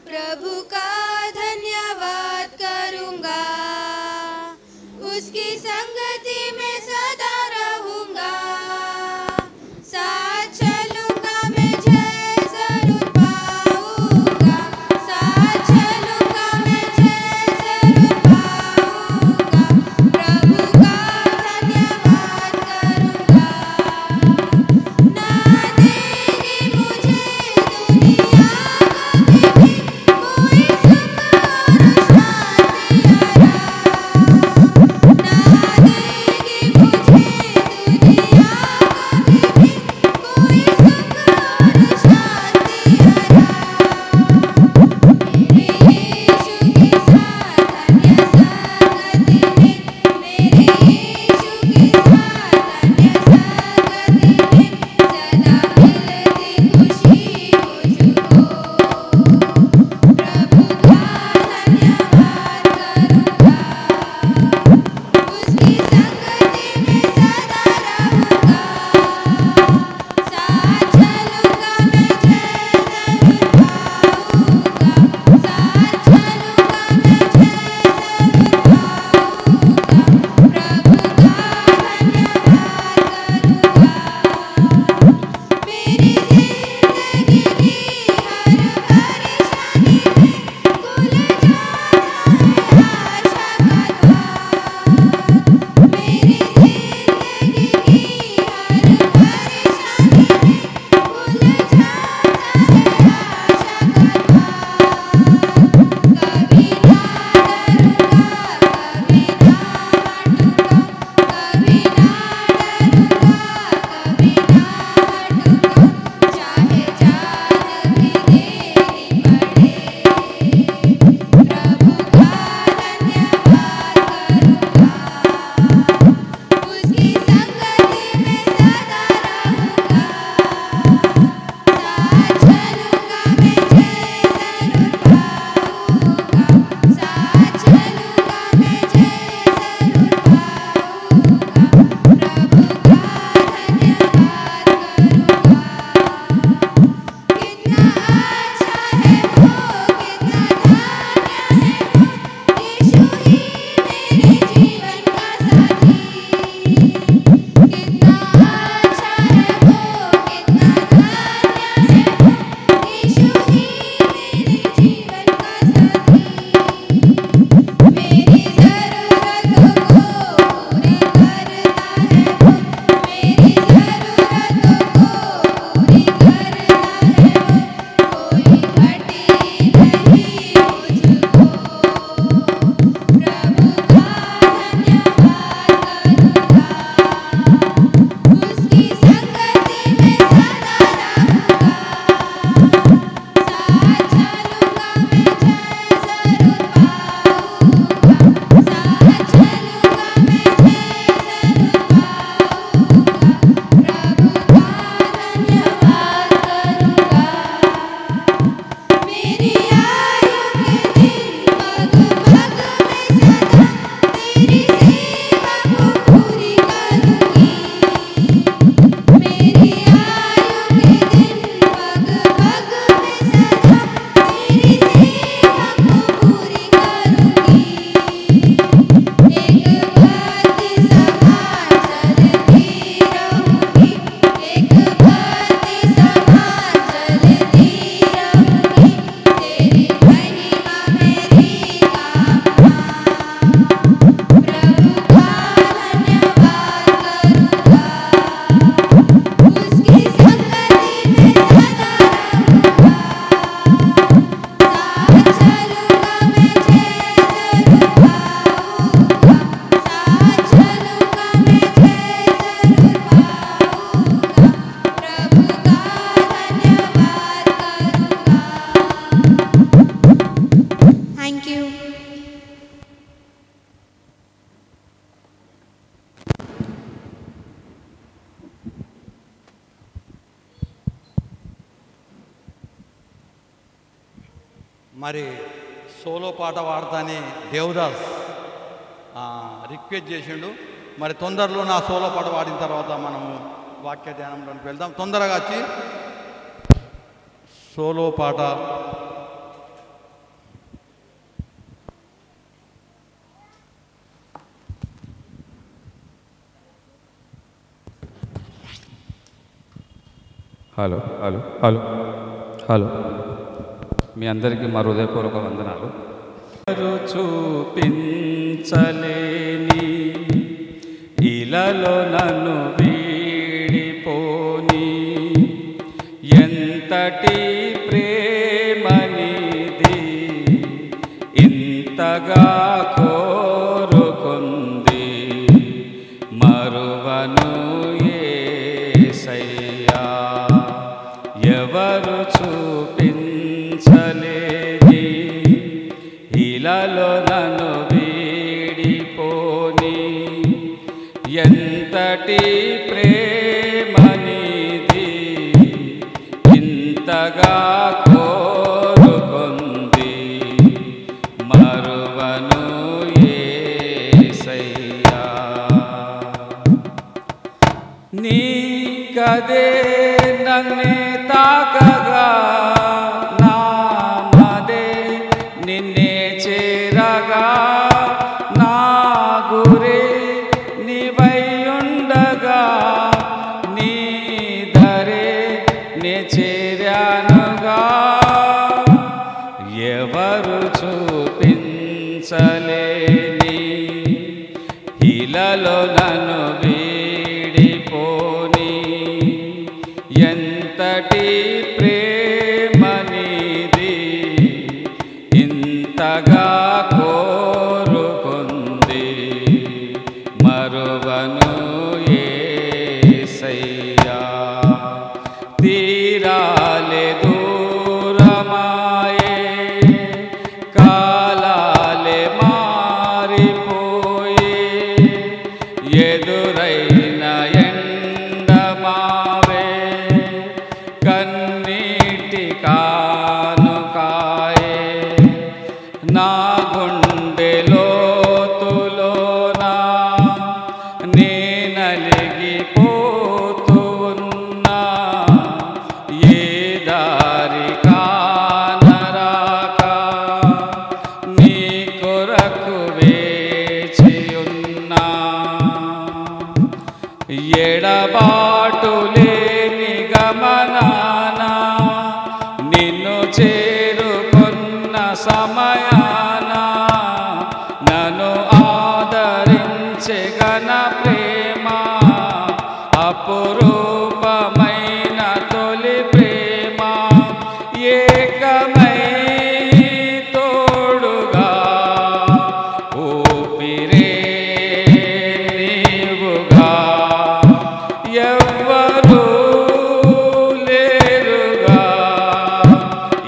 प्रभु का धन्यवाद करूंगा, उसकी संगति में सदा रहूंगा, साथ चलूंगा मैं जय जरूर पाऊंगा, साथ चलूंगा मैं जय जरूर पाऊंगा, प्रभु का धन्यवाद करूंगा। ना देगी मुझे दुनिया कभी भी कोई सुख और शांति आराम, ना देगी मुझे दुनिया कभी भी कोई सुख और शांति आराम। मेरे यीशु के साथ अन्य संगति में, मेरे यीशु के साथ अन्य संगति में सदा मिलती खुशी मुझको, प्रभु का धन्यवाद करूंगा, उसकी संगति में सदा रहूंगा, साथ चलूंगा मैं जय जरूर पाऊंगा, साथ चलूंगा मैं जय जरूर पाऊंगा, प्रभु का धन्यवाद करूंगा। मेरी जिंदगी की हर परेशानी में खुल जाता है आशा का द्वार, मेरी जिंदगी की हर परेशानी में खुल जाता है आशा का द्वार। कभी ना डरूंगा, कभी ना हटूंगा, कभी ना डरूंगा, कभी ना हटूंगा, चाहे जान भी देनी पड़े, प्रभु का धन्यवाद करूंगा, उसकी संगति में सदा रहूंगा, साथ चलूंगा मैं जय जरूर पाऊंगा, साथ चलूंगा मैं जय जरूर पाऊंगा, प्रभु का धन्यवाद करूंगा। कितना अच्छा है वो, कितना धन्य है वो, यीशु ही मेरे जीवन का साथी। कितना अच्छा है वो, कितना धन्य है वो, यीशु ही मेरे जीवन का साथी। मेरी ज़रूरतों को पूरी करता है वो, मेरी ज़रूरतों को पूरी करता है वो, कोई घटी नहीं मुझको, प्रभु का धन्यवाद करूंगा, उसकी संगति में सदा रहूंगा, साथ चलूंगा मैं जय जरूर पाऊंगा, साथ चलूंगा मैं जय जरूर पाऊंगा, प्रभु का धन्यवाद करूंगा। मेरी आयु के दिन पग पग में सदा तेरी सेवा को पूरी करूंगी, मेरी आयु के दिन पग पग में सदा तेरी सेवा को पूरी करूंगी। एक भक्ति समान चलती रहूंगी, एक भक्ति समान चलती रहूंगी, तेरी महिमा मेरी कामना, प्रभु का धन्यवाद करूंगा, उसकी संगति में सदा रहूंगा, साथ चलूंगा मैं जय जरूर पाऊंगा, साथ चलूंगा मैं जय जरूर पाऊंगा, प्रभु का धन्यवाद करूंगा। Thank you. మరి సోలో పాట పాడతానే దేవదాస్ రిక్వెస్ట్ చేసిండు. మరి తొందరలో నా సోలో పాట పాడిన తర్వాత మనము వాక్య ధ్యానంలోకి వెళ్దాం. తొందరగా వచ్చి సోలో పాట హలో హలో హలో హలో మీ అందరికీ మా హృదయపూర్వక వందనాలు. చూపించలేని ఇలలో నన్ను వీడిపోని ఎంతటి ప్రేమనిది ఇంతగా కోరుకుంది మరువను యేసయ్యా. ఎవరు చూపించలేని ఇలలో నన్ను వీడిపోని ఎంతటి ప్రేమనిది ఇంతగా కోరుకుంది మరువను యేసయ్యా. నీ కదే నన్నే తాకగా నామదే నిన్నే చేరగా నా గురే నీవైయుండగా నీ ధరే నే చేరానుగా. ఎవరు చూపించలేని ఇలలో నన్ను వీడిపోని ఎంతటి ప్రేమనిది ఇంతగా కోరుకుంది మరువను యేసయ్యా. తీరాలే దూరమాయే కాలాలే మారిపోయే ఎదురైన ఎండమావే కన్నీటి కానుకాయే నా గుండె లోతులోనా నేనలిగిపోతూ ఉన్నా ఏ దారి కానరాక నీ కొరకు వేచి ఉన్నా. ఎడబాటు లేని గమనాన నిన్ను చేరుకున్న సమయాన నన్ను ఆదరించే ఘన ప్రేమ అపురూపమైన తొలి ప్రేమ ఏకమై తోడుగా ఊపిరే నీవుగా ఎవ్వరూ లేరుగా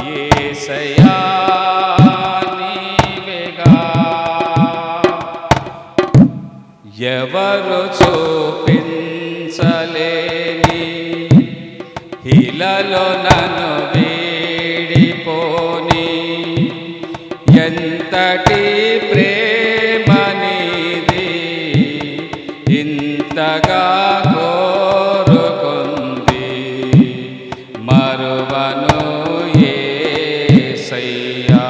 యేసయ్యా నీవేగా. ఎవరు చూపించలేని ఇలలో నన్ను వీడిపోని ఎంతటి ప్రేమనిది ఇంతగా కోరుకుంది మరువను యేసయ్యా.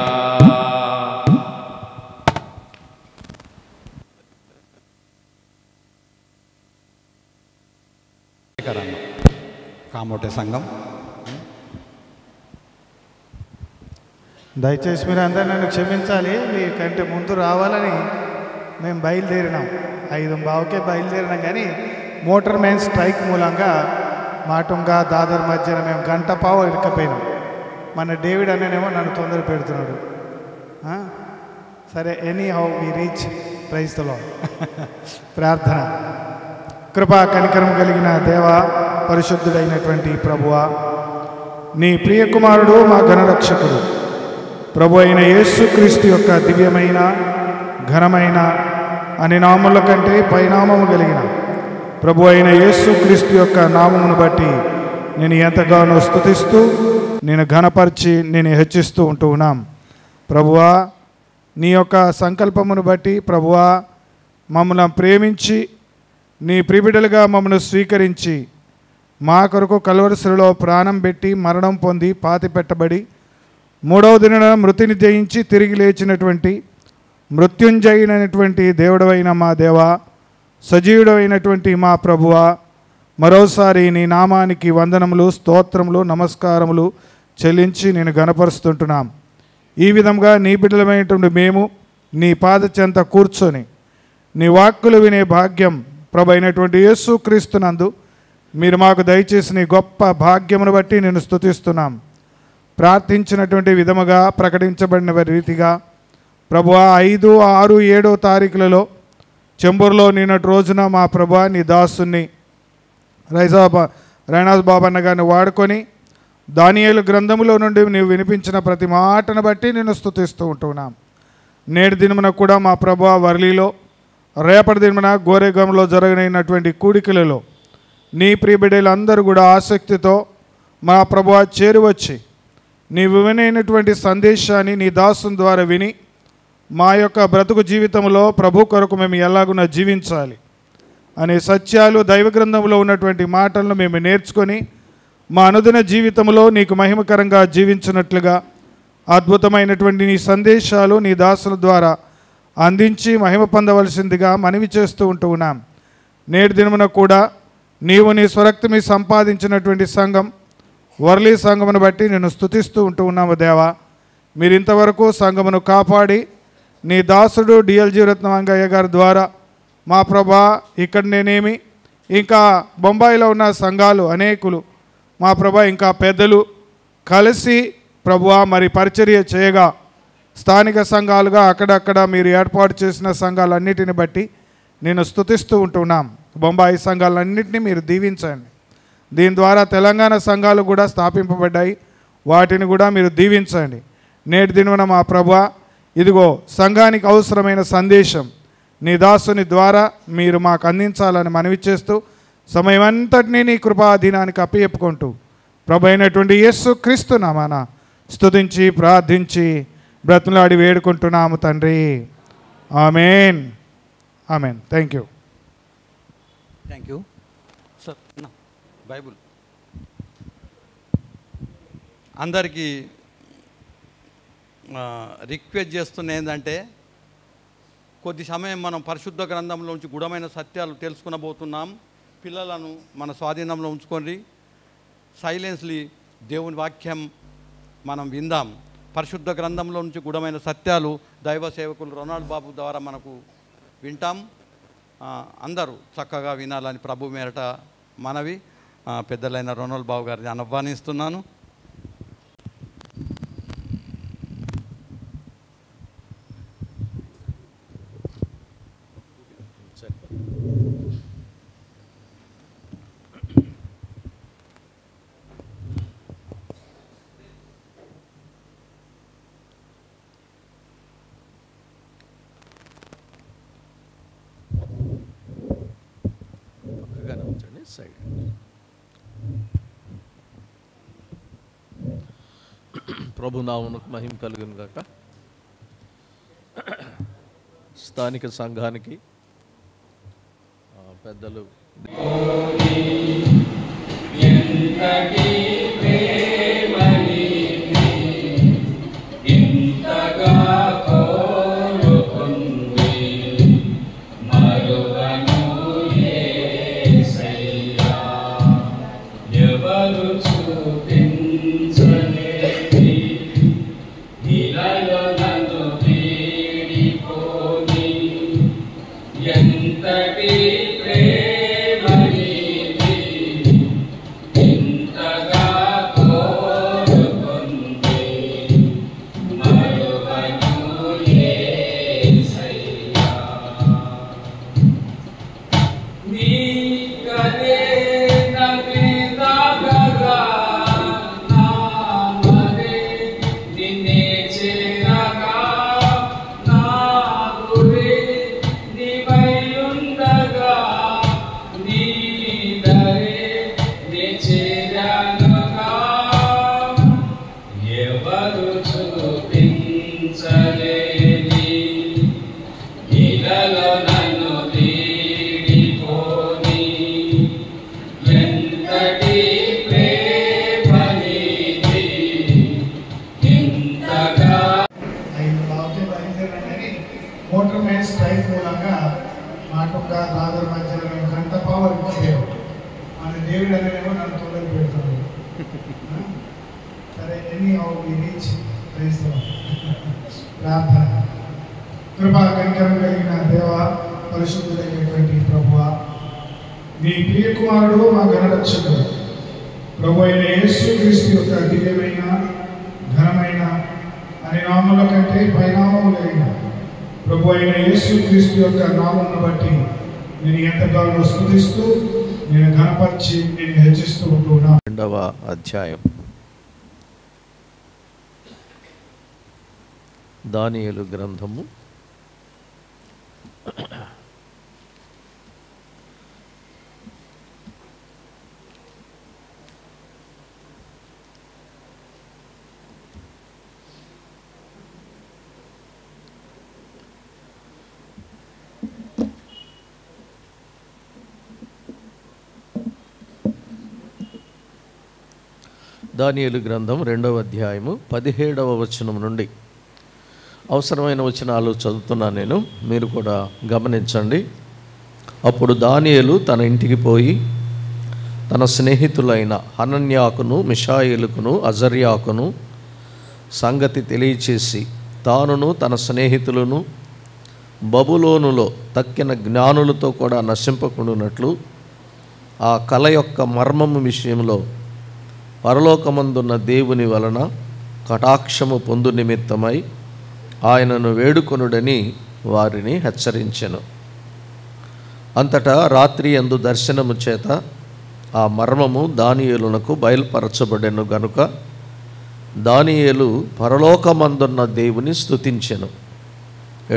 కామోటే సంఘం దయచేసి మీరు అందరూ నన్ను క్షమించాలి. మీకంటే ముందు రావాలని మేము బయలుదేరినాం. 5:15కే బయలుదేరినాం, కానీ మోటార్ మ్యాన్ స్ట్రైక్ మూలంగా మాటుంగా దాదర్ మధ్యన మేము గంట పావు ఇరుక్కపోయినాం. మన డేవిడ్ అనేనేమో నన్ను తొందర పెడుతున్నాడు. సరే, anyhow we reach. Praise the lord. ప్రార్థన. కృపా కనికరం కలిగిన దేవ, పరిశుద్ధుడైనటువంటి ప్రభువా, నీ ప్రియ కుమారుడు మా ఘనరక్షకుడు ప్రభు అయిన యేసుక్రీస్తు యొక్క దివ్యమైన ఘనమైన అన్ని నామముల కంటే పైనామము కలిగిన ప్రభు అయిన యేసుక్రీస్తు యొక్క నామమును బట్టి నేను ఎంతగానో స్తుతిస్తూ నేను ఘనపరిచి నేను హెచ్చిస్తూ ఉంటూ ఉన్నాం. ప్రభువా, నీ యొక్క సంకల్పమును బట్టి ప్రభువా మమ్మల్ని ప్రేమించి నీ ప్రియబిడ్డలుగా మమ్మల్ని స్వీకరించి మా కొరకు కల్వరిశిలలో ప్రాణం పెట్టి మరణం పొంది పాతి పెట్టబడి మూడవ దిన మృతిని జయించి తిరిగి లేచినటువంటి మృత్యుంజయునైనటువంటి దేవుడవైన మా దేవా, సజీవుడైనటువంటి మా ప్రభువా, మరోసారి నీ నామానికి వందనములు, స్తోత్రములు, నమస్కారములు చెల్లించి నేను గణపరుస్తుంటున్నాం. ఈ విధంగా నీ బిడ్డలమైనటువంటి మేము నీ పాద చెంత కూర్చొని నీ వాక్కులు వినే భాగ్యం ప్రభు అయినటువంటి యేసుక్రీస్తునందు మీరు మాకు దయచేసిన ఈ గొప్ప భాగ్యమును బట్టి నేను స్తుతిస్తున్నాం. ప్రార్థించినటువంటి విధముగా ప్రకటించబడిన రీతిగా ప్రభువా 5, 6, 7 తారీఖులలో చెంబూరులో నిన్నటి రోజున మా ప్రభువా నీ దాసుని రైనాజ్ బాబన్న గారిని వాడుకొని దానియేలు గ్రంథములో నుండి నీవు వినిపించిన ప్రతి మాటను బట్టి నేను స్తుతిస్తూ ఉంటున్నాం. నేటి దినమున కూడా మా ప్రభువా వర్లీలో, రేపటి దినమున గోరేగంలో జరగనైనటువంటి కూడికలలో నీ ప్రియబిడ్డలందరూ కూడా ఆసక్తితో మా ప్రభువా చేరువచ్చి నీ వినైనటువంటి సందేశాన్ని నీ దాసుని ద్వారా విని మా యొక్క బ్రతుకు జీవితంలో ప్రభు కొరకు మేము ఎలాగున్నా జీవించాలి అనే సత్యాలు దైవ గ్రంథంలో ఉన్నటువంటి మాటలను మేము నేర్చుకొని మా అనుదిన జీవితంలో నీకు మహిమకరంగా జీవించినట్లుగా అద్భుతమైనటువంటి నీ సందేశాలు నీ దాసుల ద్వారా అందించి మహిమ పొందవలసిందిగా మనవి చేస్తూ ఉంటూ ఉన్నాం. నేటి దినమున కూడా నీవు నీ స్వరక్తమి సంపాదించినటువంటి సంఘం వర్లీ సంఘమును బట్టి నేను స్తుతిస్తూ ఉంటూ ఉన్నాము దేవా. మీరు ఇంతవరకు సంఘమును కాపాడి నీ దాసుడు డిఎల్జీ రత్నవంగయ్య గారి ద్వారా మా ప్రభా ఇక్కడ నేనేమి ఇంకా బొంబాయిలో ఉన్న సంఘాలు అనేకులు మా ప్రభా ఇంకా పెద్దలు కలిసి ప్రభువా మరి పరిచర్య చేయగా స్థానిక సంఘాలుగా అక్కడక్కడ మీరు ఏర్పాటు చేసిన సంఘాలన్నిటిని బట్టి నేను స్తుతిస్తూ ఉంటున్నాం. బొంబాయి సంఘాలన్నింటినీ మీరు దీవించండి. దీని ద్వారా తెలంగాణ సంఘాలు కూడా స్థాపింపబడ్డాయి, వాటిని కూడా మీరు దీవించండి. నేటి దినమున మా ప్రభువా ఇదిగో సంఘానికి అవసరమైన సందేశం నీ దాసుని ద్వారా మీరు మాకు అందించాలని మనవి చేస్తూ సమయం అంతటినీ నీ కృపాధీనానికి అప్పచెప్పుకుంటూ ప్రభు అయినటువంటి యేసుక్రీస్తు నామాన స్తుతించి ప్రార్థించి బ్రతులాడి వేడుకుంటున్నాము తండ్రి. Amen, amen. Thank you. Thank you sir. Bible అందరికీ రిక్వెస్ట్ చేస్తున్న ఏంటంటే కొద్ది సమయం మనం పరిశుద్ధ గ్రంథంలోంచి గుఢమైన సత్యాలు తెలుసుకునబోతున్నాం. పిల్లలను మన స్వాధీనంలో ఉంచుకొని సైలెన్స్లీ దేవుని వాక్యం మనం విందాం. పరిశుద్ధ గ్రంథంలో నుంచి గుఢమైన సత్యాలు దైవ సేవకులు రొనాల్డ్ బాబు ద్వారా మనకు వింటాం. అందరూ చక్కగా వినాలని ప్రభు మేరట మనవి. పెద్దలైన రొనాల్డ్ బాబు గారిని ఆహ్వానిస్తున్నాను. సైడ్ ప్రభు నామమునకు మహిమ కలుగును గాక. స్థానిక సంఘానికి పెద్దలు నన్ను వీడిపోయి బ్రాదర్ మధ్యలో మేము గంట పవర్ ఇవ్వలేము మన దేవుడు అనేమో నన్ను తొందర పెడుతున్నాడు. సరే ఎనీ రీచ్ ప్రార్థన. కృపా కనికరం కలిగిన దేవ, పరిశుద్ధుడైనటువంటి ప్రభువా, నీ ప్రియ కుమారుడు మా గణరక్షకుడు ప్రభు అయిన యేసుక్రీస్తు యొక్క దివ్యమైన ఘనమైన అనే నామముల కంటే పైనామములైన ప్రభు అయిన యేసుక్రీస్తు యొక్క నామమును బట్టి నేను ఎంతగానో స్తుతిస్తూ నేను ఘనపరిచి నేను హెచ్చిస్తూ ఉంటున్నాను. 2వ అధ్యాయం దానియేలు గ్రంథము 2వ అధ్యాయము 17వ వచనం నుండి అవసరమైన వచనాలు చదువుతున్నాను నేను, మీరు కూడా గమనించండి. అప్పుడు దానియేలు తన ఇంటికి పోయి తన స్నేహితులైన హనన్యాకును మిషాయేలుకును అజర్యాకును సంగతి తెలియచేసి తానును తన స్నేహితులను బబులోనులో తక్కిన జ్ఞానులతో కూడా నశింపకుండునట్లు ఆ కల యొక్క మర్మము విషయంలో పరలోకమందున్న దేవుని వలన కటాక్షము పొందు నిమిత్తమై ఆయనను వేడుకొనుడని వారిని హెచ్చరించెను. అంతటా రాత్రి యందు దర్శనము చేత ఆ మర్మము దానియేలునకు బయలుపరచబడెను గనుక దానియేలు పరలోకమందున్న దేవుని స్తుతించెను.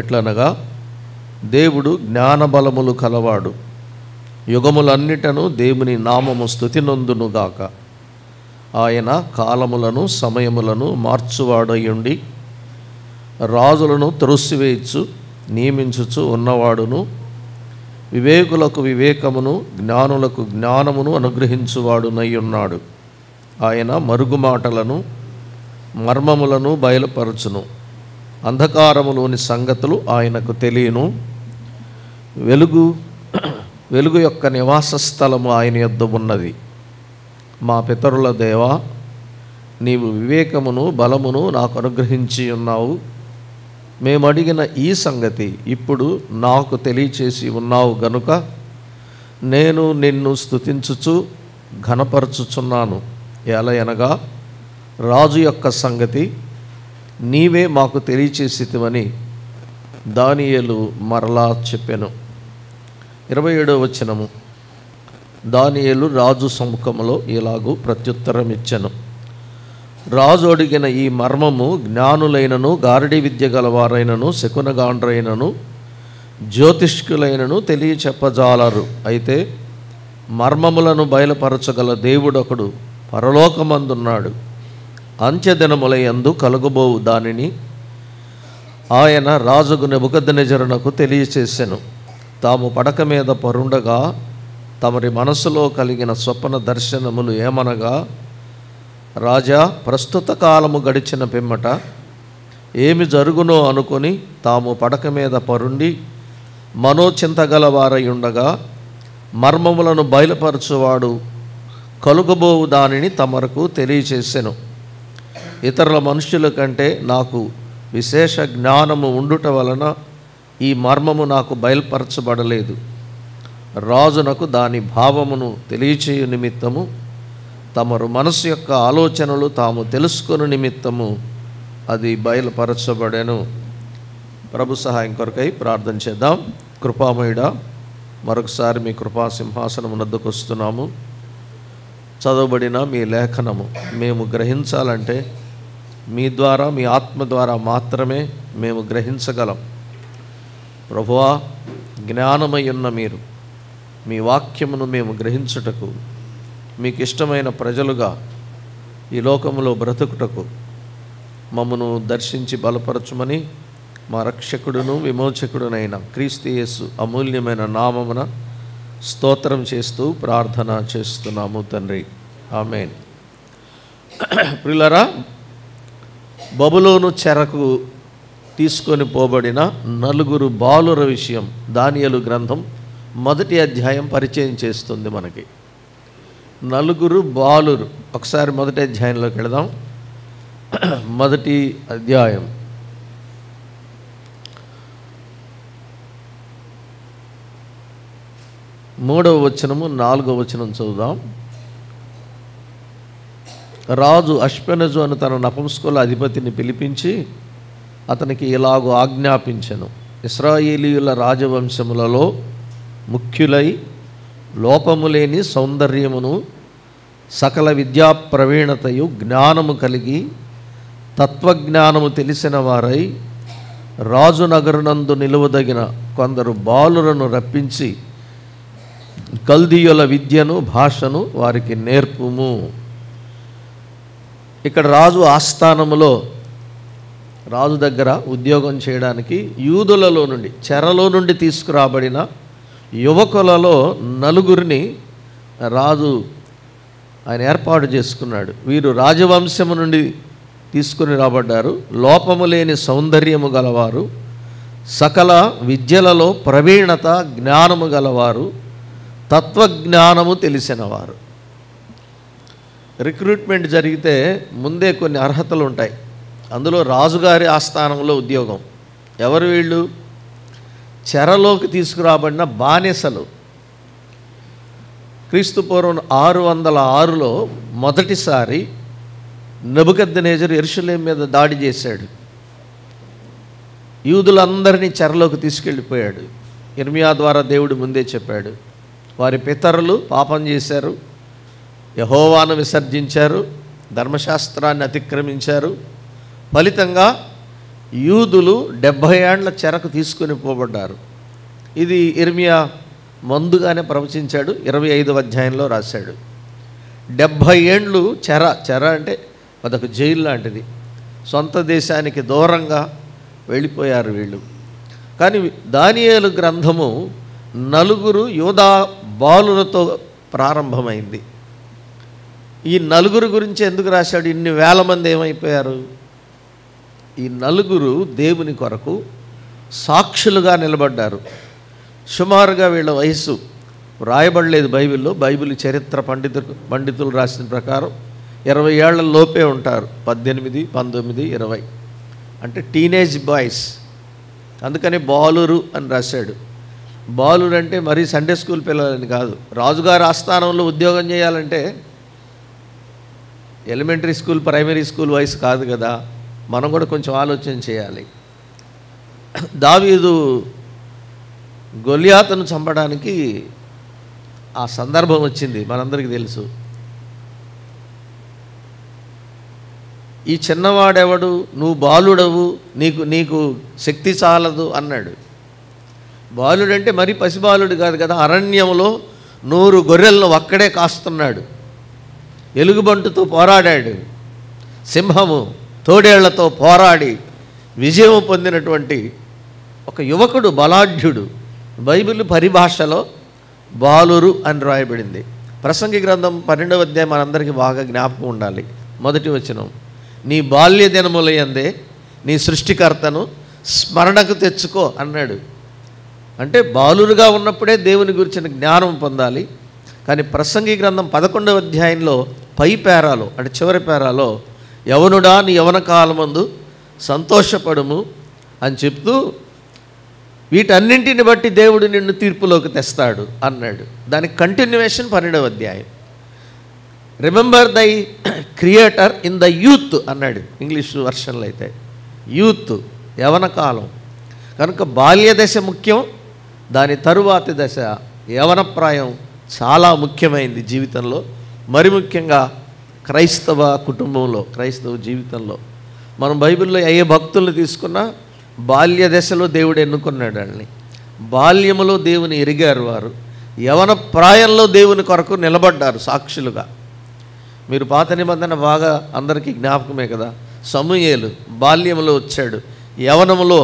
ఎట్లనగా, దేవుడు జ్ఞానబలములు కలవాడు, యుగములన్నిటను దేవుని నామము స్తుతి నొందునుగాక. ఆయన కాలములను సమయములను మార్చువాడయుండి రాజులను త్రోసివేయచ్చు నియమించుచు ఉన్నవాడును, వివేకులకు వివేకమును జ్ఞానులకు జ్ఞానమును అనుగ్రహించువాడునై ఉన్నాడు. ఆయన మరుగుమాటలను మర్మములను బయలుపరచును, అంధకారములోని సంగతులు ఆయనకు తెలియను. వెలుగు యొక్క నివాస స్థలము ఆయన యొద్ద ఉన్నది. మా పితరుల దేవా, నీవు వివేకమును బలమును నాకు అనుగ్రహించి ఉన్నావు. మేము అడిగిన ఈ సంగతి ఇప్పుడు నాకు తెలియచేసి ఉన్నావు గనుక నేను నిన్ను స్తుతించుచు ఘనపరచుచున్నాను. ఎలయనగా రాజు యొక్క సంగతి నీవే మాకు తెలియచేసితివని దానియేలు మరలా చెప్పెను. 27వ వచనము. దానియేలు రాజు సముఖములో ఇలాగూ ప్రత్యుత్తరం ఇచ్చెను. రాజు అడిగిన ఈ మర్మము జ్ఞానులైనను గారడి విద్య గలవారైనను శకునగాండ్రైనను జ్యోతిష్కులైనను తెలియచెప్పజాలరు. అయితే మర్మములను బయలుపరచగల దేవుడొకడు పరలోకమందున్నాడు. అంత్యదినములయందు కలుగబోవు దానిని ఆయన రాజుకు నెబుకద్నెజరునకు తెలియచేసెను. తాము పడక మీద పరుండగా తమరి మనసులో కలిగిన స్వప్న దర్శనములు ఏమనగా, రాజా, ప్రస్తుత కాలము గడిచిన పిమ్మట ఏమి జరుగునో అనుకొని తాము పడక మీద పరుండి మనోచింతగలవారై ఉండగా మర్మములను బయలుపరచువాడు కలుగబోవు దానిని తమరకు తెలియచేసెను. ఇతరుల మనుషుల కంటే నాకు విశేష జ్ఞానము ఉండుట వలన ఈ మర్మము నాకు బయలుపరచబడలేదు. రాజునకు దాని భావమును తెలియచేయు నిమిత్తము తమరు మనసు యొక్క ఆలోచనలు తాము తెలుసుకుని నిమిత్తము అది బయలుపరచబడెను. ప్రభు సహాయం కొరకై ప్రార్థన చేద్దాం. కృపామయుడా, మరొకసారి మీ కృపా సింహాసనం వద్దకు వస్తున్నాము. చదవబడిన మీ లేఖనము మేము గ్రహించాలంటే మీ ద్వారా, మీ ఆత్మ ద్వారా మాత్రమే మేము గ్రహించగలం. ప్రభువా, జ్ఞానమై ఉన్న మీరు మీ వాక్యమును మేము గ్రహించుటకు, మీకు ఇష్టమైన ప్రజలుగా ఈ లోకములో బ్రతుకుటకు మమ్మను దర్శించి బలపరచుమని మా రక్షకుడును విమోచకుడునైన క్రీస్తు యేసు అమూల్యమైన నామమున స్తోత్రం చేస్తూ ప్రార్థన చేస్తున్నాము తండ్రి. ఆమేన్. ప్రియులారా, బబులోను చెరకు తీసుకొని పోబడిన 4 బాలుర విషయం దానియేలు గ్రంథం మొదటి అధ్యాయం పరిచయం చేస్తుంది మనకి. నలుగురు బాలురు. ఒకసారి మొదటి అధ్యాయంలోకి వెళదాం. మొదటి అధ్యాయం 3వ వచనము 4వ వచనం చదువుదాం. రాజు అష్పెనజు అని తన నపుంసకుల అధిపతిని పిలిపించి అతనికి ఇలాగూ ఆజ్ఞాపించెను. ఇశ్రాయేలీయుల రాజవంశములలో ముఖ్యులై లోపము లేని సౌందర్యమును సకల విద్యా ప్రవీణతయు జ్ఞానము కలిగి తత్వజ్ఞానము తెలిసిన వారై రాజునగరునందు నిలువదగిన కొందరు బాలులను రప్పించి కల్దీయుల విద్యను భాషను వారికి నేర్పుము. ఇక్కడ రాజు ఆస్థానములో రాజు దగ్గర ఉద్యోగం చేయడానికి యూదులలో నుండి చెరలో నుండి తీసుకురాబడిన యువకులలో నలుగురిని రాజు ఆయన ఏర్పాటు చేసుకున్నాడు. వీరు రాజవంశము నుండి తీసుకుని రాబడ్డారు. లోపము లేని సౌందర్యము గలవారు, సకల విద్యలలో ప్రవీణత జ్ఞానము గలవారు, తత్వజ్ఞానము తెలిసినవారు. రిక్రూట్మెంట్ జరిగితే ముందే కొన్ని అర్హతలు ఉంటాయి. అందులో రాజుగారి ఆస్థానంలో ఉద్యోగం. ఎవరు వీళ్ళు? చెరలోకి తీసుకురాబడిన బానిసలు. క్రీస్తుపూర్వం 606లో మొదటిసారి నెబుకద్నెజరు యెరూషలేము మీద దాడి చేశాడు. యూదులందరినీ చెరలోకి తీసుకెళ్ళిపోయాడు. ఇర్మియా ద్వారా దేవుడు ముందే చెప్పాడు. వారి పితరులు పాపం చేశారు, యెహోవాను విసర్జించారు, ధర్మశాస్త్రాన్ని అతిక్రమించారు. ఫలితంగా యూదులు 70 ఏండ్ల చెరకు తీసుకుని పోబడ్డారు. ఇది ఇర్మియా ముందుగానే ప్రవచించాడు. 25వ అధ్యాయంలో రాశాడు. 70 ఏండ్లు చెర అంటే అదొక జైలు లాంటిది. సొంత దేశానికి దూరంగా వెళ్ళిపోయారు వీళ్ళు. కానీ దానియేలు గ్రంథము నలుగురు యూదా బాలులతో ప్రారంభమైంది. ఈ నలుగురు గురించి ఎందుకు రాశాడు? ఇన్ని వేల మంది ఏమైపోయారు? ఈ నలుగురు దేవుని కొరకు సాక్షులుగా నిలబడ్డారు. సుమారుగా వీళ్ళ వయస్సు రాయబడలేదు బైబిల్లో. బైబిల్ చరిత్ర పండితులు రాసిన ప్రకారం 20 ఏళ్ల లోపే ఉంటారు. 18, 19, 20 అంటే టీనేజ్ బాయ్స్. అందుకని బాలురు అని రాశాడు. బాలురు అంటే మరీ సండే స్కూల్ పిల్లలని కాదు. రాజుగారి ఆస్థానంలో ఉద్యోగం చేయాలంటే ఎలిమెంటరీ స్కూల్, ప్రైమరీ స్కూల్ వయసు కాదు కదా. మనం కూడా కొంచెం ఆలోచన చేయాలి. దావీదు గొలియాతును చంపడానికి ఆ సందర్భం వచ్చింది, మనందరికీ తెలుసు. ఈ చిన్నవాడెవడు, నువ్వు బాలుడవు, నీకు శక్తి చాలదు అన్నాడు. బాలుడంటే మరీ పసిబాలుడు కాదు కదా. అరణ్యంలో 100 గొర్రెలను ఒక్కడే కాస్తున్నాడు. ఎలుగుబంటుతో పోరాడాడు. సింహము తోడేళ్లతో పోరాడి విజయం పొందినటువంటి ఒక యువకుడు, బలాఢ్యుడు. బైబిల్ పరిభాషలో బాలురు అని రాయబడింది. ప్రసంగి గ్రంథం 12వ అధ్యాయం మనందరికీ బాగా జ్ఞాపకం ఉండాలి. మొదటి వచనం, నీ బాల్య దినములయందే నీ సృష్టికర్తను స్మరణకు తెచ్చుకో అన్నాడు. అంటే బాలురుగా ఉన్నప్పుడే దేవుని గురించిన జ్ఞానం పొందాలి. కానీ ప్రసంగి గ్రంథం 11వ అధ్యాయంలో పై పేరాలో అంటే చివరి పేరాలో యవనుడా నీ యవన కాలమందు సంతోషపడుము అని చెప్తూ వీటన్నింటిని బట్టి దేవుడు నిన్ను తీర్పులోకి తెస్తాడు అన్నాడు. దానికి కంటిన్యూవేషన్ 12వ అధ్యాయం. రిమెంబర్ దై క్రియేటర్ ఇన్ ద యూత్ అన్నాడు ఇంగ్లీష్ వర్షన్లో అయితే. యూత్ యవన కాలం కనుక బాల్య దశ ముఖ్యం. దాని తరువాతి దశ యవనప్రాయం చాలా ముఖ్యమైనది జీవితంలో. మరి ముఖ్యంగా క్రైస్తవ కుటుంబంలో, క్రైస్తవ జీవితంలో. మనం బైబిల్లో ఏ భక్తులను తీసుకున్నా బాల్య దశలో దేవుడు ఎన్నుకున్నాడు వాళ్ళని. బాల్యములో దేవుని ఎరిగారు వారు. యవన ప్రాయంలో దేవుని కొరకు నిలబడ్డారు సాక్షులుగా. మీరు పాత నిబంధన బాగా అందరికీ జ్ఞాపకమే కదా. సమూయేలు బాల్యములో వచ్చాడు, యవనములో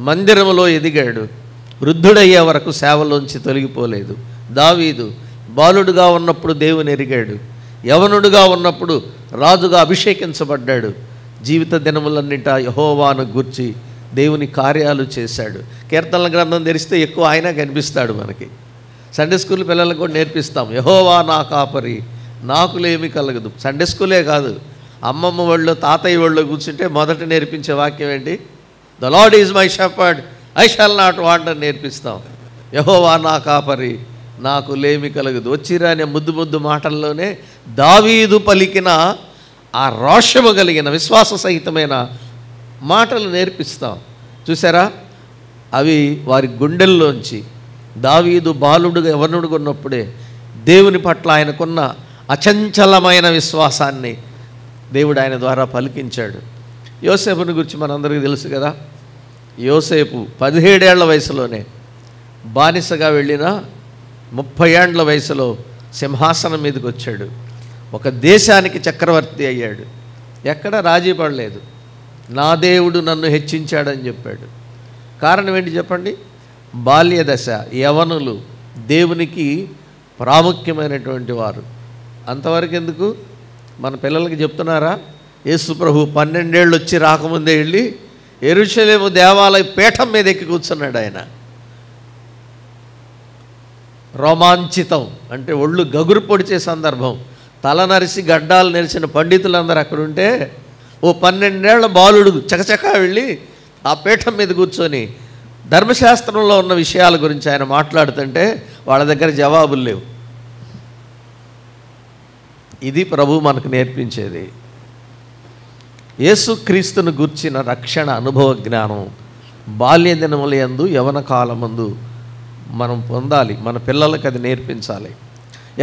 మందిరములో ఎదిగాడు, వృద్ధుడయ్యే వరకు సేవలోంచి తొలగిపోలేదు. దావీదు బాలుడుగా ఉన్నప్పుడు దేవుని ఎరిగాడు, యవనుడుగా ఉన్నప్పుడు రాజుగా అభిషేకించబడ్డాడు. జీవిత దినములన్నింటా యెహోవాను గూర్చి దేవుని కార్యాలు చేశాడు. కీర్తనల గ్రంథం తెరిస్తే ఎక్కువ ఆయన కనిపిస్తాడు మనకి. సండే స్కూల్ పిల్లలకు కూడా నేర్పిస్తాం. యెహోవా నా కాపరి, నాకులేమి కలగదు. సండే స్కూలే కాదు, అమ్మమ్మ వాళ్ళు తాతయ్య వాళ్ళు కూర్చుంటే మొదట నేర్పించే వాక్యం ఏంటి? The lord is my shepherd, I shall not want అని నేర్పిస్తాం. యెహోవా నా కాపరి, నాకు లేమి కలగదు. వచ్చిరానే ముద్దు ముద్దు మాటల్లోనే దావీదు పలికిన ఆ రోషము కలిగిన విశ్వాస సహితమైన మాటలు నేర్పిస్తాం. చూసారా, అవి వారి గుండెల్లోంచి దావీదు బాలుడుగా యవనుడుగా ఉన్నప్పుడే దేవుని పట్ల ఆయనకున్న అచంచలమైన విశ్వాసాన్ని దేవుడు ఆయన ద్వారా పలికించాడు. యోసేపుని గురించి మనందరికీ తెలుసు కదా. యోసేపు 17 ఏళ్ల వయసులోనే బానిసగా వెళ్ళిన 30 ఏండ్ల వయసులో సింహాసనం మీదకి వచ్చాడు. ఒక దేశానికి చక్రవర్తి అయ్యాడు. ఎక్కడ రాజీ పడలేదు. నా దేవుడు నన్ను హెచ్చించాడని చెప్పాడు. కారణం ఏంటి చెప్పండి? బాల్య దశ, యవనులు దేవునికి ప్రాముఖ్యమైనటువంటి వారు. అంతవరకు ఎందుకు? మన పిల్లలకి చెప్తున్నారా? యేసు ప్రభు 12 ఏళ్ళు వచ్చి రాకముందే వెళ్ళి యెరూషలేము దేవాలయ పీఠం మీద ఎక్కి కూర్చున్నాడు. ఆయన రోమాంచితం అంటే ఒళ్ళు గగురు పొడిచే సందర్భం. తల నరిసి గడ్డాలు నెరిసిన పండితులందరూ అక్కడ ఉంటే ఓ 12 ఏళ్ల బాలుడు చకచకా వెళ్ళి ఆ పీఠం మీద కూర్చొని ధర్మశాస్త్రంలో ఉన్న విషయాల గురించి ఆయన మాట్లాడుతుంటే వాళ్ళ దగ్గర జవాబులు లేవు. ఇది ప్రభు మనకు నేర్పించేది. యేసుక్రీస్తును గూర్చిన రక్షణ అనుభవ జ్ఞానం బాల్య దినములందు యవన కాలమందు మనం పొందాలి. మన పిల్లలకు అది నేర్పించాలి.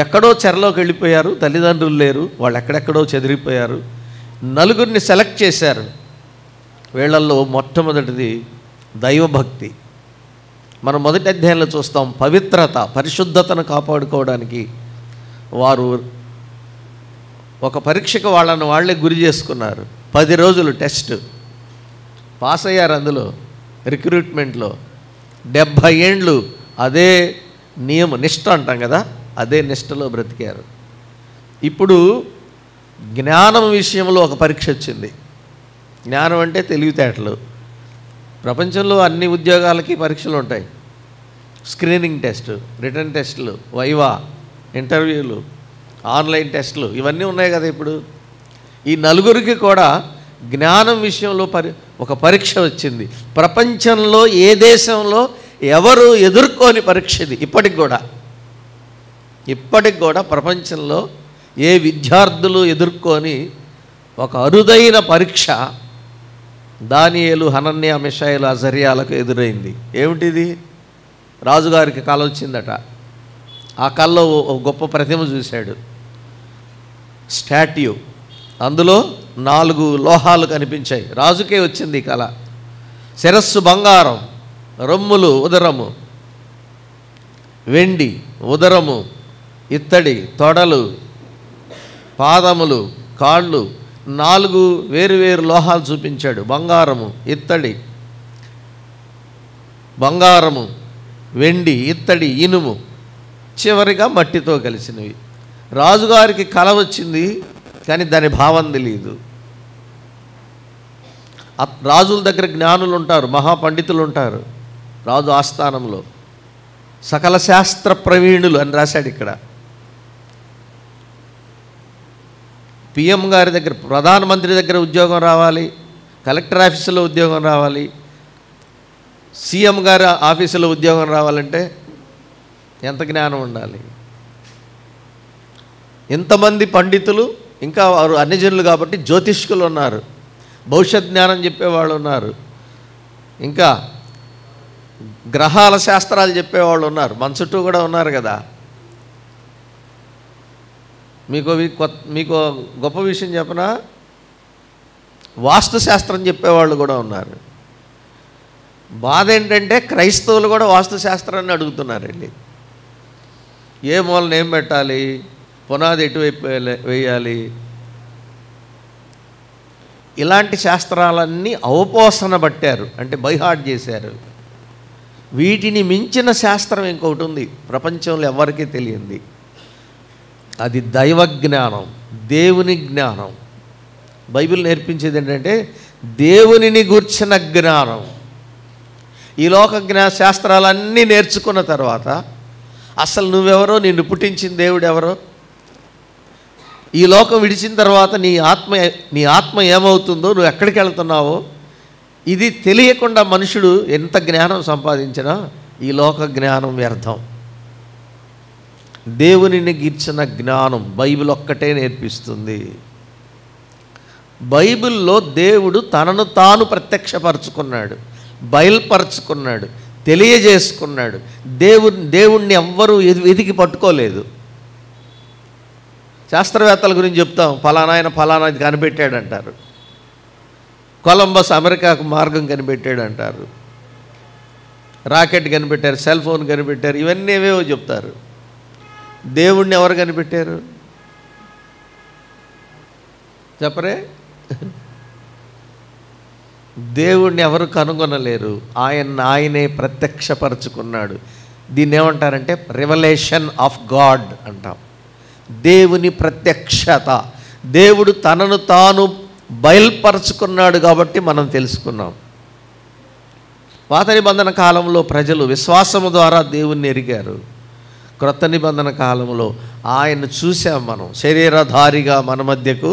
ఎక్కడో చెరలోకి వెళ్ళిపోయారు, తల్లిదండ్రులు లేరు, వాళ్ళు ఎక్కడెక్కడో చెదిరిపోయారు. నలుగురిని సెలెక్ట్ చేశారు. వీళ్ళల్లో మొట్టమొదటిది దైవభక్తి. మనం మొదటి అధ్యాయంలో చూస్తాం. పవిత్రత, పరిశుద్ధతను కాపాడుకోవడానికి వారు ఒక పరీక్షకు వాళ్ళని వాళ్ళే గురి చేసుకున్నారు. 10 రోజులు టెస్ట్ పాస్ అయ్యారు. అందులో రిక్రూట్మెంట్లో 70 ఏండ్లు అదే నిష్ఠ అంటాం కదా, అదే నిష్ఠలో బ్రతికారు. ఇప్పుడు జ్ఞానం విషయంలో ఒక పరీక్ష వచ్చింది. జ్ఞానం అంటే తెలివితేటలు. ప్రపంచంలో అన్ని ఉద్యోగాలకి పరీక్షలు ఉంటాయి. స్క్రీనింగ్ టెస్ట్, రిటర్న్ టెస్టులు, వైవా, ఇంటర్వ్యూలు, ఆన్లైన్ టెస్టులు ఇవన్నీ ఉన్నాయి కదా. ఇప్పుడు ఈ నలుగురికి కూడా జ్ఞానం విషయంలో ఒక పరీక్ష వచ్చింది. ప్రపంచంలో ఏ దేశంలో ఎవరు ఎదుర్కోని పరీక్ష ఇది. ఇప్పటికి కూడా ప్రపంచంలో ఏ విద్యార్థులు ఎదుర్కొని ఒక అరుదైన పరీక్ష దానియేలు, హనన్యా, మిషాయేలు, అజర్యాలకు ఎదురైంది. ఏమిటిది? రాజుగారికి కల వచ్చిందట. ఆ కల్లో ఒక గొప్ప ప్రతిమ చూశాడు, స్టాట్యూ. అందులో 4 లోహాలు కనిపించాయి. రాజుకే వచ్చింది ఈ కళ. శిరస్సు బంగారం, రొమ్ములు ఉదరము, వెండి, ఉదరము ఇత్తడి, తొడలు, పాదములు, కాళ్ళు 4 వేరు లోహాలు చూపించాడు. బంగారము, ఇత్తడి, బంగారము, వెండి, ఇత్తడి, ఇనుము, చివరిగా మట్టితో కలిసినవి. రాజుగారికి కల వచ్చింది, కానీ దాని భావం తెలియదు. రాజుల దగ్గర జ్ఞానులు ఉంటారు, మహాపండితులు ఉంటారు. రాజు ఆస్థానంలో సకల శాస్త్ర ప్రవీణులు అని రాశాడు ఇక్కడ. పిఎం గారి దగ్గర, ప్రధానమంత్రి దగ్గర ఉద్యోగం రావాలి, కలెక్టర్ ఆఫీసులో ఉద్యోగం రావాలి, సీఎం గారి ఆఫీసులో ఉద్యోగం రావాలంటే ఎంత జ్ఞానం ఉండాలి? ఎంతమంది పండితులు, ఇంకా వారు అన్యజనులు కాబట్టి జ్యోతిష్కులు ఉన్నారు, భవిష్యత్ జ్ఞానం చెప్పేవాళ్ళు ఉన్నారు, ఇంకా గ్రహాల శాస్త్రాలు చెప్పేవాళ్ళు ఉన్నారు, మన చుట్టూ కూడా ఉన్నారు కదా. మీకు గొప్ప విషయం చెప్పనా? వాస్తు శాస్త్రం చెప్పేవాళ్ళు కూడా ఉన్నారు. బాధ ఏంటంటే క్రైస్తవులు కూడా వాస్తు శాస్త్రాన్ని అడుగుతున్నారండి. ఏ మూలన ఏం పెట్టాలి, పునాది ఎటువైపు వేయాలి, ఇలాంటి శాస్త్రాలన్నీ అవపోసన పట్టారు, అంటే బైహార్ట్ చేశారు. వీటిని మించిన శాస్త్రం ఇంకొకటి ఉంది ప్రపంచంలో ఎవరికీ తెలియంది. అది దైవ జ్ఞానం, దేవుని జ్ఞానం. బైబిల్ నేర్పించేది ఏంటంటే దేవునిని గూర్చిన జ్ఞానం. ఈ లోక శాస్త్రాలన్నీ నేర్చుకున్న తర్వాత అసలు నువ్వెవరో, నిన్ను పుట్టించిన దేవుడు ఎవరో, ఈ లోకం విడిచిన తర్వాత నీ ఆత్మ ఏమవుతుందో, నువ్వు ఎక్కడికి వెళ్తున్నావో ఇది తెలియకుండా మనుషుడు ఎంత జ్ఞానం సంపాదించినా ఈ లోక జ్ఞానం వ్యర్థం. దేవునిని గూర్చిన జ్ఞానం బైబిల్ ఒక్కటే నేర్పిస్తుంది. బైబిల్లో దేవుడు తనను తాను ప్రత్యక్షపరుచుకున్నాడు, బయలుపరుచుకున్నాడు, తెలియజేసుకున్నాడు. దేవుణ్ణి ఎవ్వరూ వెతికి పట్టుకోలేదు. శాస్త్రవేత్తల గురించి చెప్తాం, ఫలానా ఆయన ఫలానాది కనిపెట్టాడు అంటారు. కొలంబస్ అమెరికాకు మార్గం కనిపెట్టాడు అంటారు. రాకెట్ కనిపెట్టారు, సెల్ ఫోన్ కనిపెట్టారు, ఇవన్నీ ఏవేవో చెప్తారు. దేవుణ్ణి ఎవరు కనిపెట్టారు చెప్పరే? దేవుణ్ణి ఎవరు కనుగొనలేరు. ఆయనే ప్రత్యక్షపరచుకున్నాడు. దీన్ని ఏమంటారంటే రివలేషన్ ఆఫ్ గాడ్ అంటాం. దేవుని ప్రత్యక్షత. దేవుడు తనను తాను బయలుపరుచుకున్నాడు కాబట్టి మనం తెలుసుకున్నాం. పాత నిబంధన కాలంలో ప్రజలు విశ్వాసము ద్వారా దేవుణ్ణి ఎరిగారు. క్రొత్త నిబంధన కాలంలో ఆయన్ను చూసాం మనం, శరీరధారిగా మన మధ్యకు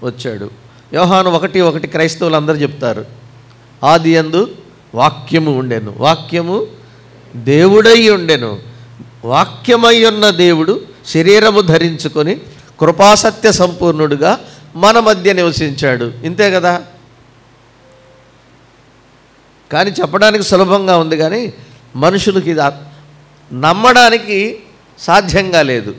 వచ్చాడు. యోహాను 1:1 క్రైస్తవులు అందరూ చెప్తారు, ఆది యందు వాక్యము ఉండెను, వాక్యము దేవుడై ఉండెను, వాక్యమై ఉన్న దేవుడు శరీరము ధరించుకొని కృపాసత్య సంపూర్ణుడుగా మన మధ్య నివసించాడు. ఇంతే కదా. కానీ చెప్పడానికి సులభంగా ఉంది, కానీ మనుషులకి ఇది నమ్మడానికి సాధ్యంగా లేదు.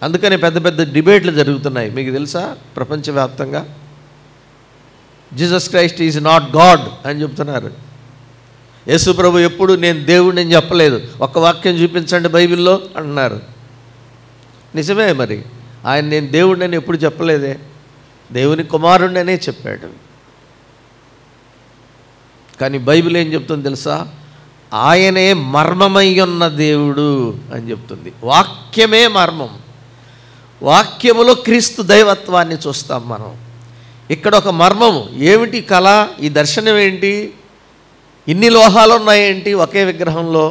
అందుకని పెద్ద పెద్ద డిబేట్లు జరుగుతున్నాయి. మీకు తెలుసా, ప్రపంచవ్యాప్తంగా Jesus Christ is not God అని చెప్తున్నారు. యేసు ప్రభు ఎప్పుడు నేను దేవుడిని అని చెప్పలేదు, ఒక్క వాక్యం చూపించండి బైబిల్లో అంటున్నారు. నిజమే, మరి ఆయన నేను దేవుడిని అని ఎప్పుడు చెప్పలేదే, దేవుని కుమారుడిని అనే చెప్పాడు. కానీ బైబిల్ ఏం చెప్తుంది తెలుసా, ఆయనే మర్మమై ఉన్న దేవుడు అని చెప్తుంది. వాక్యమే మర్మం. వాక్యములో క్రీస్తు దైవత్వాన్ని చూస్తాం మనం. ఇక్కడ ఒక మర్మము ఏమిటి, కళ, ఈ దర్శనం ఏంటి, ఇన్ని లోహాలు ఉన్నాయేంటి ఒకే విగ్రహంలో,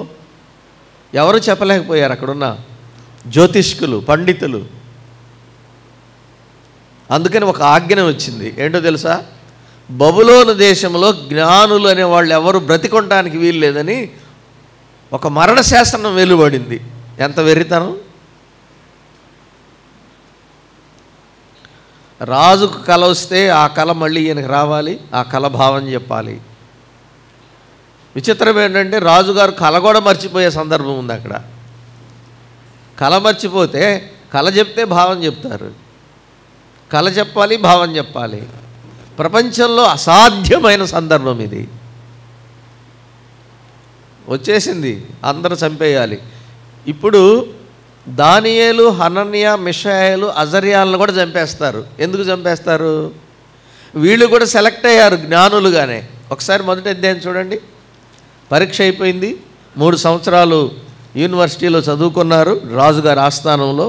ఎవరు చెప్పలేకపోయారు అక్కడున్న జ్యోతిష్కులు, పండితులు. అందుకని ఒక ఆజ్ఞ వచ్చింది. ఏంటో తెలుసా, బబులోను దేశంలో జ్ఞానులు అనే వాళ్ళు ఎవరు బ్రతికొనడానికి వీలు లేదని ఒక మరణశాసనం వెలువడింది. ఎంత వెర్రితనం! రాజుకు కల వస్తే ఆ కళ మళ్ళీ ఈయనకు రావాలి, ఆ కళ భావం చెప్పాలి. విచిత్రం ఏంటంటే రాజుగారు కళ కూడా మర్చిపోయే సందర్భం ఉంది అక్కడ. కళ మర్చిపోతే కళ చెప్తే భావం చెప్తారు, కళ చెప్పాలి, భావం చెప్పాలి. ప్రపంచంలో అసాధ్యమైన సందర్భం ఇది. వచ్చేసింది, అందరూ చంపేయాలి. ఇప్పుడు దానియేలు, హనన్యా, మిషాయేలు, అజర్యాలను కూడా చంపేస్తారు. ఎందుకు చంపేస్తారు? వీళ్ళు కూడా సెలెక్ట్ అయ్యారు జ్ఞానులుగానే. ఒకసారి మొదటి అధ్యాయం చూడండి. పరీక్ష అయిపోయింది, 3 సంవత్సరాలు యూనివర్సిటీలో చదువుకున్నారు రాజుగారి ఆస్థానంలో.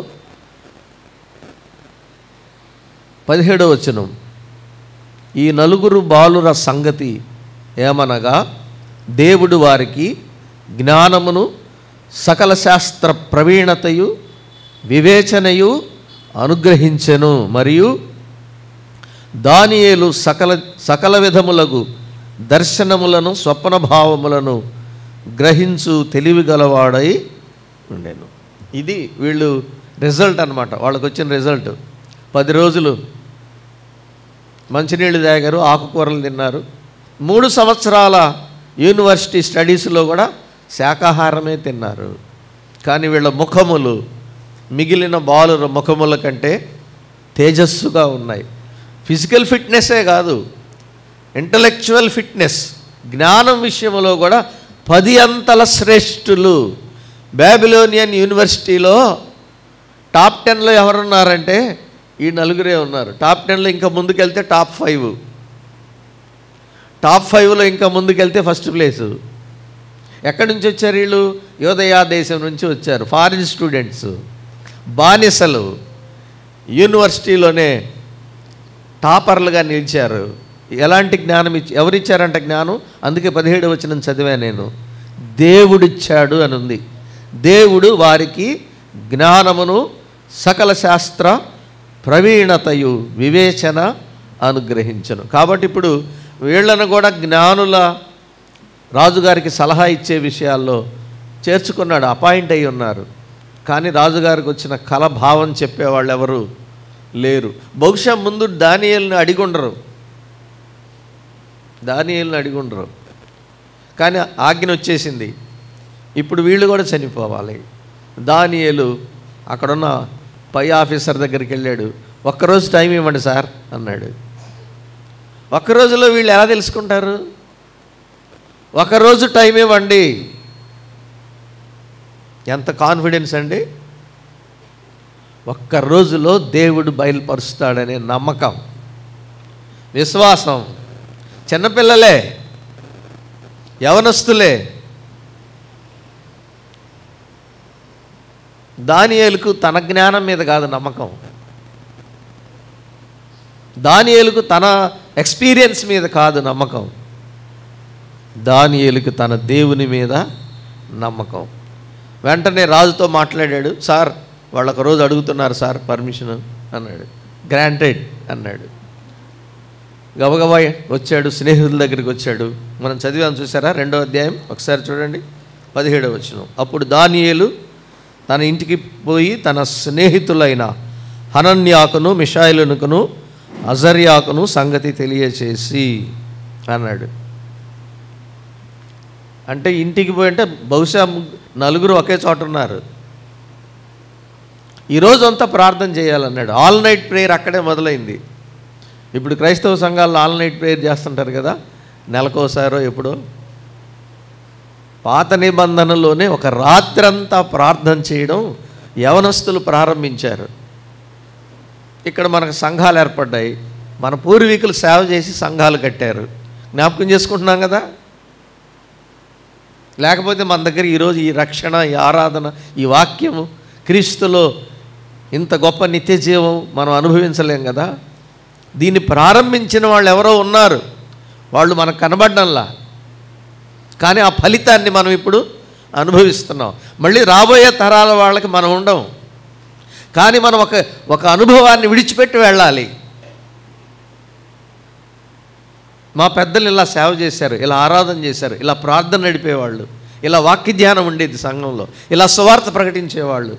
17వ వచనం, ఈ 4 బాలుర సంగతి ఏమనగా దేవుడు వారికి జ్ఞానమును సకల శాస్త్ర ప్రవీణతయు వివేచనయు అనుగ్రహించెను, మరియు దానియేలు సకల విధములకు దర్శనములను స్వప్న భావములను గ్రహించు తెలివి గలవాడై ఉండెను. ఇది వీళ్ళు రిజల్ట్ అన్నమాట, వాళ్ళకు వచ్చిన రిజల్ట్. 10 రోజులు మంచినీళ్ళు తాగారు, ఆకుకూరలు తిన్నారు. 3 సంవత్సరాల యూనివర్సిటీ స్టడీస్లో కూడా శాకాహారమే తిన్నారు. కానీ వీళ్ళ ముఖములు మిగిలిన బాలుర ముఖముల కంటే తేజస్సుగా ఉన్నాయి. ఫిజికల్ ఫిట్నెస్సే కాదు, ఇంటలెక్చువల్ ఫిట్నెస్, జ్ఞానం విషయంలో కూడా 10 అంతల శ్రేష్ఠులు. బాబిలోనియన్ యూనివర్సిటీలో టాప్ 10లో ఎవరున్నారంటే ఈ 4 ఉన్నారు. టాప్ 10లో ఇంకా ముందుకెళ్తే టాప్ 5, టాప్ 5లో ఇంకా ముందుకెళ్తే ఫస్ట్ ప్లేసు. ఎక్కడి నుంచి వచ్చారు వీళ్ళు? యోదయా దేశం నుంచి వచ్చారు. ఫారిన్ స్టూడెంట్స్, బానిసలు, యూనివర్సిటీలోనే టాపర్లుగా నిలిచారు. ఎలాంటి జ్ఞానం ఎవరిచ్చారంట జ్ఞానం? అందుకే 17వ వచనం చదివా నేను, దేవుడిచ్చాడు అని ఉంది. దేవుడు వారికి జ్ఞానమును సకల శాస్త్ర ప్రవీణతయు వివేచన అనుగ్రహించను. కాబట్టి ఇప్పుడు వీళ్ళను కూడా జ్ఞానుల రాజుగారికి సలహా ఇచ్చే విషయాల్లో చేర్చుకున్నాడు, అపాయింట్ అయి ఉన్నారు. కానీ రాజుగారికి వచ్చిన కల భావం చెప్పేవాళ్ళు ఎవరు లేరు. బహుశా ముందు దానియేలుని అడిగుండరు, కానీ ఆజ్ఞ వచ్చేసింది. ఇప్పుడు వీళ్ళు కూడా చనిపోవాలి. దానియేలు అక్కడున్న పై ఆఫీసర్ దగ్గరికి వెళ్ళాడు. ఒక్కరోజు టైం ఇవ్వండి సార్ అన్నాడు. ఒక్కరోజులో వీళ్ళు ఎలా తెలుసుకుంటారు? ఒకరోజు టైం ఇవ్వండి. ఎంత కాన్ఫిడెన్స్ అండి! ఒక్క రోజులో దేవుడు బయలుపరుస్తాడనే నమ్మకం, విశ్వాసం. చిన్నపిల్లలే, యవనస్తులే. దానియేలుకు తన జ్ఞానం మీద కాదు నమ్మకం, దానియేలుకు తన ఎక్స్పీరియన్స్ మీద కాదు నమ్మకం, దానియేలుకు తన దేవుని మీద నమ్మకం. వెంటనే రాజుతో మాట్లాడాడు. సార్ వాళ్ళు ఒక రోజు అడుగుతున్నారు సార్ పర్మిషన్ అన్నాడు. గ్రాంటెడ్ అన్నాడు. గబగబా వచ్చాడు, స్నేహితుల దగ్గరికి వచ్చాడు. మనం చదివాను చూసారా 2వ అధ్యాయం, ఒకసారి చూడండి 17వ వచనం. అప్పుడు దానియేలు తన ఇంటికి పోయి తన స్నేహితులైన హనన్యాకును మిషాయిలునుకును అజర్యాకును సంగతి తెలియచేసి అన్నాడు. అంటే ఇంటికి పోయి అంటే బహుశా 4 ఒకే చోట ఉన్నారు. ఈరోజు అంతా ప్రార్థన చేయాలన్నాడు. ఆల్ నైట్ ప్రేయర్ అక్కడే మొదలైంది. ఇప్పుడు క్రైస్తవ సంఘాల్లో ఆల్ నైట్ ప్రేయర్ చేస్తుంటారు కదా, నెలకోసారో ఎప్పుడో. పాత నిబంధనలోనే ఒక రాత్రంతా ప్రార్థన చేయడం యవనస్తులు ప్రారంభించారు. ఇక్కడ మనకు సంఘాలు ఏర్పడ్డాయి. మన పూర్వీకులు సేవ చేసి సంఘాలు కట్టారు. జ్ఞాపకం చేసుకుంటున్నాం కదా. లేకపోతే మన దగ్గర ఈరోజు ఈ రక్షణ, ఈ ఆరాధన, ఈ వాక్యము, క్రీస్తులో ఇంత గొప్ప నిత్య జీవం మనం అనుభవించలేం కదా. దీన్ని ప్రారంభించిన వాళ్ళు ఎవరో ఉన్నారు, వాళ్ళు మనకు కనబడ్డంలా, కానీ ఆ ఫలితాన్ని మనం ఇప్పుడు అనుభవిస్తున్నాం. మళ్ళీ రాబోయే తరాల వాళ్ళకి మనం ఉండం, కానీ మనం ఒక అనుభవాన్ని విడిచిపెట్టి వెళ్ళాలి. మా పెద్దలు ఇలా సేవ చేశారు, ఇలా ఆరాధన చేశారు, ఇలా ప్రార్థన నడిపేవాళ్ళు, ఇలా వాక్య ధ్యానం ఉండేది సంఘంలో, ఇలా సువార్త ప్రకటించేవాళ్ళు.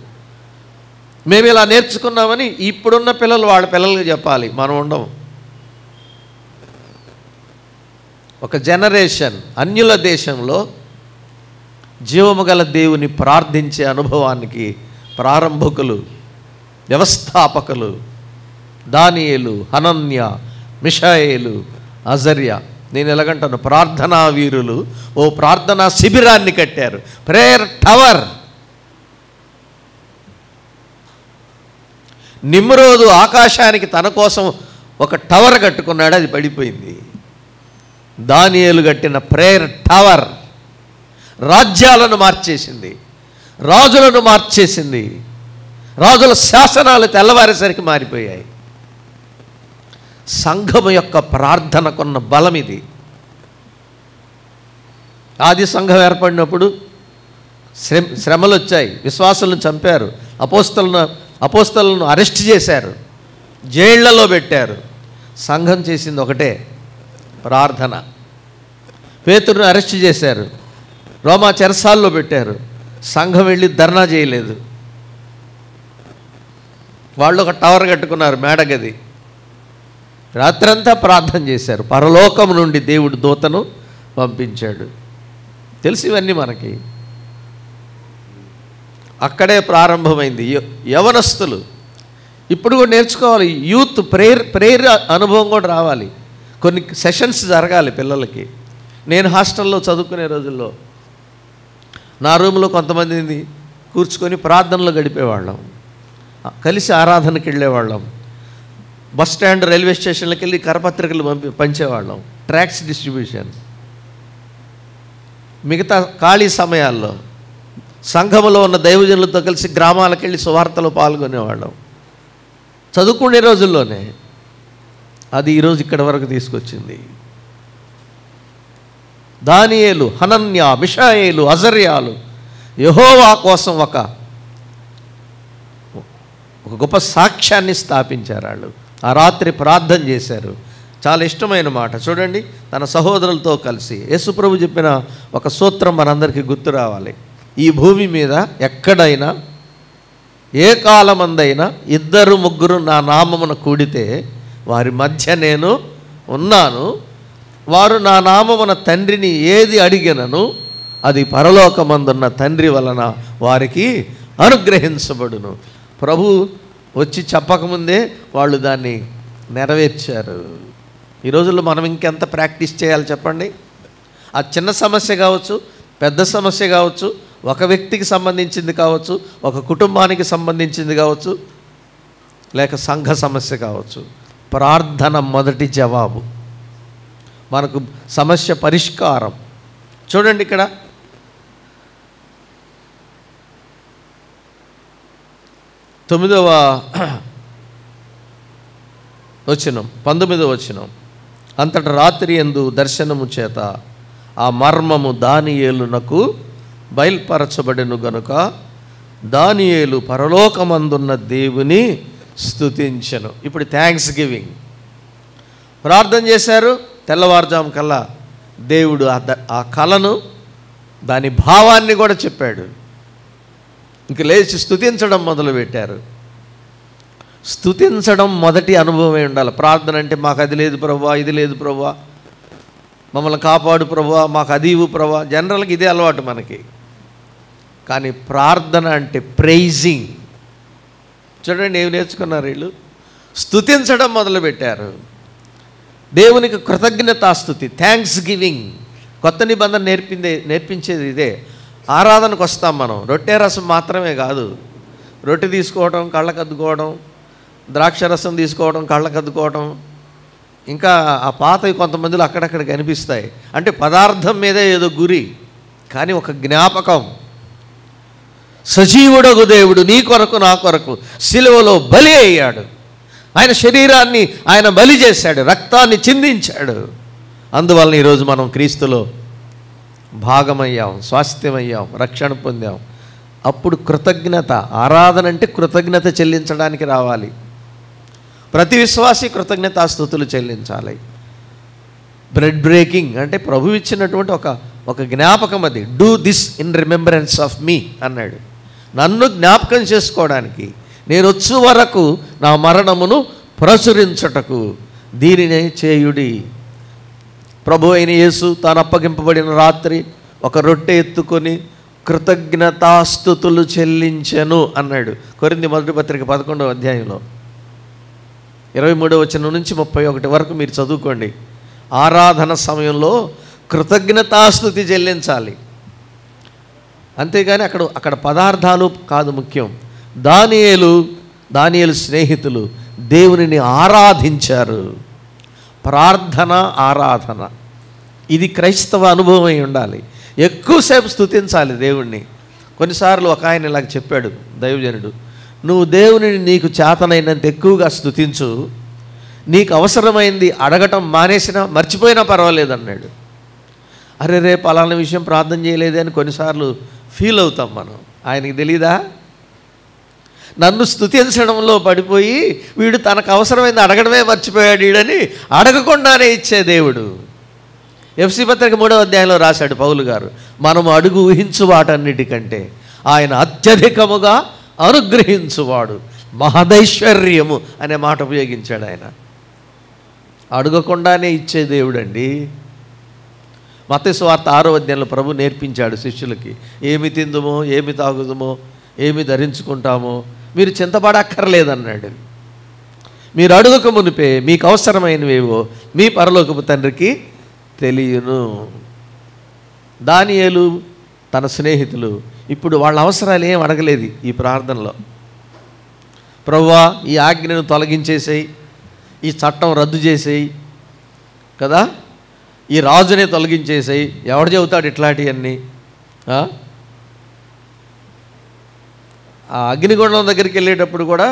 మేము ఇలా నేర్చుకున్నామని ఇప్పుడున్న పిల్లలు వాళ్ళ పిల్లలకి చెప్పాలి. మనం ఉండం. ఒక జనరేషన్ అన్యుల దేశంలో జీవము గల దేవుని ప్రార్థించే అనుభవానికి ప్రారంభకులు, వ్యవస్థాపకులు దానియేలు, హనన్య, మిషాయేలు, అజర్యా. నేను ఎలాగంటాను, ప్రార్థనా వీరులు ఓ ప్రార్థనా శిబిరాన్ని కట్టారు, ప్రేయర్ టవర్. నిమ్రోదు ఆకాశానికి తన కోసం ఒక టవర్ కట్టుకున్నాడు, అది పడిపోయింది. దానియేలు కట్టిన ప్రేయర్ టవర్ రాజ్యాలను మార్చేసింది, రాజులను మార్చేసింది. రాజుల శాసనాలు తెల్లవారేసరికి మారిపోయాయి. సంఘము యొక్క ప్రార్థనకున్న బలం ఇది. ఆది సంఘం ఏర్పడినప్పుడు శ్రమలు వచ్చాయి, విశ్వాసులను చంపారు, అపోస్తలను అరెస్ట్ చేశారు, జైళ్లలో పెట్టారు. సంఘం చేసింది ఒకటే, ప్రార్థన. పేతురును అరెస్ట్ చేశారు, రోమా చెరసాల్లో పెట్టారు. సంఘం వెళ్ళి ధర్నా చేయలేదు. వాళ్ళు ఒక టవర్ కట్టుకున్నారు, మేడగది. రాత్రంతా ప్రార్థన చేశారు. పరలోకం నుండి దేవుడు దూతను పంపించాడు. తెలిసి ఇవన్నీ మనకి. అక్కడే ప్రారంభమైంది. యవనస్తులు ఇప్పుడు కూడా నేర్చుకోవాలి. యూత్ ప్రేయర్ అనుభవం కూడా రావాలి. కొన్ని సెషన్స్ జరగాలి పిల్లలకి. నేను హాస్టల్లో చదువుకునే రోజుల్లో నా రూమ్లో కొంతమందిని కూర్చుకొని ప్రార్థనలో గడిపేవాళ్ళం, కలిసి ఆరాధనకి వెళ్ళేవాళ్ళం. బస్ స్టాండ్, రైల్వే స్టేషన్లకు వెళ్ళి కరపత్రికలు పంచేవాళ్ళం, ట్రాక్స్ డిస్ట్రిబ్యూషన్. మిగతా ఖాళీ సమయాల్లో సంఘములో ఉన్న దైవజనులతో కలిసి గ్రామాలకు వెళ్ళి సువార్తలో పాల్గొనేవాళ్ళం చదువుకునే రోజుల్లోనే. అది ఈరోజు ఇక్కడి వరకు తీసుకొచ్చింది. దానియేలు, హనన్య, మిషాయేలు, అజర్యాలు యెహోవా కోసం ఒక గొప్ప సాక్ష్యాన్ని స్థాపించారు. వాళ్ళు ఆ రాత్రి ప్రార్థన చేశారు. చాలా ఇష్టమైన మాట చూడండి. తన సహోదరులతో కలిసి యేసుప్రభు చెప్పిన ఒక సూత్రం మనందరికీ గుర్తు రావాలి. ఈ భూమి మీద ఎక్కడైనా ఏ కాలమందైనా 2-3 నా నామమున కూడితే వారి మధ్య నేను ఉన్నాను. వారు నా నామమున తండ్రిని ఏది అడిగినను అది పరలోకమందున్న తండ్రి వలన వారికి అనుగ్రహించబడును. ప్రభు వచ్చి చెప్పకముందే వాళ్ళు దాన్ని నెరవేర్చారు. ఈ రోజుల్లో మనం ఇంకెంత ప్రాక్టీస్ చేయాలి చెప్పండి. ఆ చిన్న సమస్య కావచ్చు, పెద్ద సమస్య కావచ్చు, ఒక వ్యక్తికి సంబంధించింది కావచ్చు, ఒక కుటుంబానికి సంబంధించింది కావచ్చు, లేక సంఘ సమస్య కావచ్చు. ప్రార్థన మొదటి జవాబు, మనకు సమస్య పరిష్కారం. చూడండి ఇక్కడ 9వ వచనం 19వ వచనం. అంతట రాత్రి యందు దర్శనము చేత ఆ మర్మము దానియేలునకు బయల్పరచబడెను గనుక దానియేలు పరలోకమందున్న దేవుని స్తుతించెను. ఇప్పుడు థ్యాంక్స్ గివింగ్ ప్రార్థన చేశారు. తెల్లవారుజాము కల్లా దేవుడు ఆ కలను దాని భావాన్ని కూడా చెప్పాడు. ఇంక లేచి స్తుతించడం మొదలుపెట్టారు. స్తుతించడం మొదటి అనుభవమే ఉండాలి. ప్రార్థన అంటే మాకు అది లేదు ప్రభువా, ఇది లేదు ప్రభువా, మమ్మల్ని కాపాడు ప్రభువా, మాకు అది ఇవ్వు ప్రభువా. జనరల్గా ఇదే అలవాటు మనకి. కానీ ప్రార్థన అంటే ప్రైజింగ్. చూడండి ఏమి నేర్చుకున్నారు వీళ్ళు. స్తుతించడం మొదలుపెట్టారు. దేవునికి కృతజ్ఞతాస్తుతి, థ్యాంక్స్ గివింగ్. కొత్త నిబంధన నేర్పించేది ఇదే. ఆరాధనకు వస్తాం మనం. రొట్టె రసం మాత్రమే కాదు, రొట్టె తీసుకోవడం, కళ్ళకద్దుకోవడం, ద్రాక్ష రసం తీసుకోవడం, కళ్ళకద్దుకోవడం, ఇంకా ఆ పాతవి కొంతమందిలో అక్కడక్కడ కనిపిస్తాయి. అంటే పదార్థం మీదే ఏదో గురి, కానీ ఒక జ్ఞాపకం. సజీవుడగు దేవుడు నీ కొరకు నా కొరకు సిలువలో బలి అయ్యాడు. ఆయన శరీరాన్ని ఆయన బలి చేశాడు, రక్తాన్ని చిందించాడు. అందువలన ఈరోజు మనం క్రీస్తులో భాగమయ్యాం, స్వాస్థ్యమయ్యాం, రక్షణ పొందాం. అప్పుడు కృతజ్ఞత. ఆరాధన అంటే కృతజ్ఞత చెల్లించడానికి రావాలి. ప్రతి విశ్వాసి కృతజ్ఞతాస్తుతులు చెల్లించాలి. బ్రెడ్ బ్రేకింగ్ అంటే ప్రభు ఇచ్చినటువంటి ఒక జ్ఞాపకం. అది do this in remembrance of me అన్నాడు. నన్ను జ్ఞాపకం చేసుకోవడానికి, నేను వచ్చు వరకు నా మరణమును ప్రచురించుటకు దీనినే చేయుడి. ప్రభు అయిన యేసు తాను అప్పగింపబడిన రాత్రి ఒక రొట్టె ఎత్తుకొని కృతజ్ఞతాస్తుతులు చెల్లించెను అన్నాడు. కొరింథీ మొదటి పత్రిక 11వ అధ్యాయంలో 23వ వచనం నుంచి 31 వరకు మీరు చదువుకోండి. ఆరాధన సమయంలో కృతజ్ఞతాస్తుతి చెల్లించాలి. అంతేగాని అక్కడ పదార్థాలు కాదు ముఖ్యం. దానియేలు స్నేహితులు దేవునిని ఆరాధించారు. ప్రార్థన, ఆరాధన ఇది క్రైస్తవ అనుభవం అయి ఉండాలి. ఎక్కువసేపు స్తుతించాలి దేవుణ్ణి. కొన్నిసార్లు ఒక ఆయన ఇలాగ చెప్పాడు, దైవజనుడు, నువ్వు దేవునిని నీకు చేతనైనంత ఎక్కువగా స్తుతించు, నీకు అవసరమైంది అడగటం మానేసినా మర్చిపోయినా పర్వాలేదు అన్నాడు. అరే రే పలానా విషయం ప్రార్థన చేయలేదే అని కొన్నిసార్లు ఫీల్ అవుతాం మనం. ఆయనకి తెలీదా? నన్ను స్తుతించడంలో పడిపోయి వీడు తనకు అవసరమైంది అడగడమే మర్చిపోయాడు వీడని అడగకుండానే ఇచ్చే దేవుడు. ఎఫ్సీ పత్రిక 3వ అధ్యాయంలో రాశాడు పౌలు గారు, మనము అడుగు ఊహించు వాటన్నిటికంటే ఆయన అత్యధికముగా అనుగ్రహించువాడు, మహదైశ్వర్యము అనే మాట ఉపయోగించాడు. ఆయన అడగకుండానే ఇచ్చే దేవుడండి. మత్తయి సువార్త 6వ అధ్యాయంలో ప్రభు నేర్పించాడు శిష్యులకి, ఏమి తిందుమో, ఏమి తాగుదుమో, ఏమి ధరించుకుంటామో మీరు చింతపడక్కర్లేదన్నాడు. మీరు అడుగక మునిపే మీకు అవసరమైనవేవో మీ పరలోకపు తండ్రికి తెలియను. దానియేలు తన స్నేహితులు ఇప్పుడు వాళ్ళ అవసరాలు ఏం అడగలేదు ఈ ప్రార్థనలో. ప్రభువా ఈ ఆజ్ఞను తొలగించేసేయి, ఈ చట్టం రద్దు చేసేయి కదా, ఈ రాజునే తొలగించేసేయి. ఎవడు చెబుతాడు ఇట్లాంటివన్నీ? ఆ అగ్నిగుండం దగ్గరికి వెళ్ళేటప్పుడు కూడా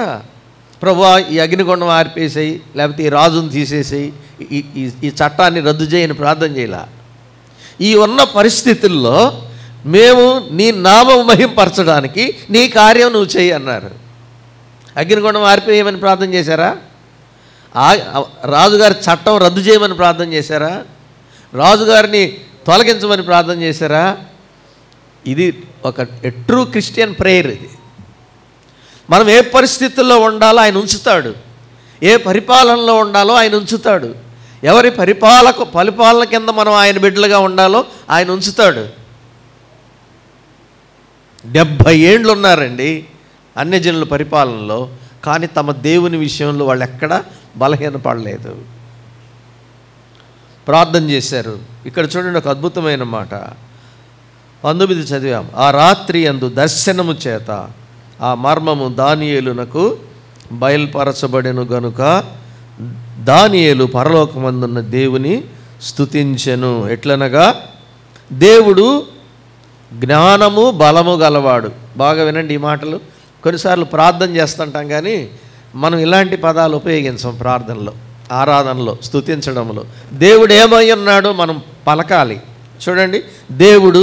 ప్రభువా ఈ అగ్నిగుండం ఆర్పేసేయి, లేకపోతే ఈ రాజును తీసేసేయి, ఈ చట్టాన్ని రద్దు చేయని ప్రార్థన చేయాల. ఈ ఉన్న పరిస్థితుల్లో మేము నీ నామం మహింపరచడానికి నీ కార్యం నువ్వు చెయ్యి అన్నారు. అగ్నిగుండం ఆరిపోయేయమని ప్రార్థన చేశారా? రాజుగారి చట్టం రద్దు చేయమని ప్రార్థన చేశారా? రాజుగారిని తొలగించమని ప్రార్థన చేశారా? ఇది ఒక ట్రూ క్రిస్టియన్ ప్రేయర్. ఇది మనం ఏ పరిస్థితుల్లో ఉండాలో ఆయన ఉంచుతాడు, ఏ పరిపాలనలో ఉండాలో ఆయన ఉంచుతాడు, ఎవరి పరిపాలన కింద మనం ఆయన బిడ్డలుగా ఉండాలో ఆయన ఉంచుతాడు. 70 ఏండ్లు ఉన్నారండి అన్యజనుల పరిపాలనలో, కానీ తమ దేవుని విషయంలో వాళ్ళు ఎక్కడా బలహీనపడలేదు, ప్రార్థన చేశారు. ఇక్కడ చూడండి ఒక అద్భుతమైన మాట 19 చదివాం. ఆ రాత్రి యందు దర్శనము చేత ఆ మర్మము దానియేలునకు బయలుపరచబడెను గనుక దానియేలు పరలోకమందున్న దేవుని స్తుతించెను. ఎట్లనగా దేవుడు జ్ఞానము బలము గలవాడు. బాగా వినండి ఈ మాటలు. కొన్నిసార్లు ప్రార్థన చేస్తుంటాం కానీ మనం ఇలాంటి పదాలు ఉపయోగించాం ప్రార్థనలో, ఆరాధనలో, స్తుతించడంలో. దేవుడు ఏమై ఉన్నాడో మనం పలకాలి. చూడండి, దేవుడు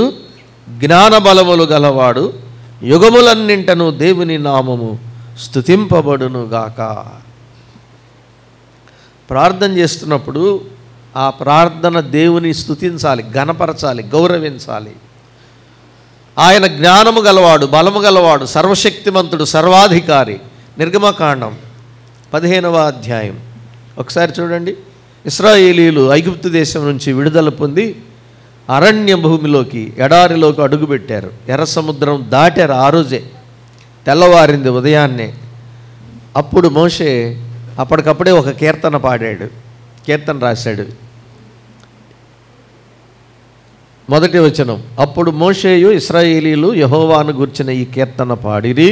జ్ఞాన బలములు గలవాడు, యుగములన్నింటను దేవుని నామము స్తుతింపబడును గాక. ప్రార్థన చేస్తున్నప్పుడు ఆ ప్రార్థన దేవుని స్తుతించాలి, ఘనపరచాలి, గౌరవించాలి. ఆయన జ్ఞానము గలవాడు, బలము గలవాడు, సర్వశక్తిమంతుడు, సర్వాధికారి. నిర్గమకాండం 15వ అధ్యాయం ఒకసారి చూడండి. ఇశ్రాయేలీయులు ఐగుప్తు దేశం నుంచి విడుదల పొంది అరణ్య భూమిలోకి, ఎడారిలోకి అడుగుపెట్టారు. ఎర్ర సముద్రం దాటారు. ఆ రోజే తెల్లవారింది ఉదయాన్నే. అప్పుడు మోషే అప్పటికప్పుడే ఒక కీర్తన పాడాడు, కీర్తన రాశాడు. మొదటి వచనం, అప్పుడు మోషేయు ఇశ్రాయేలీయులు యెహోవాను గూర్చిన ఈ కీర్తన పాడిరి.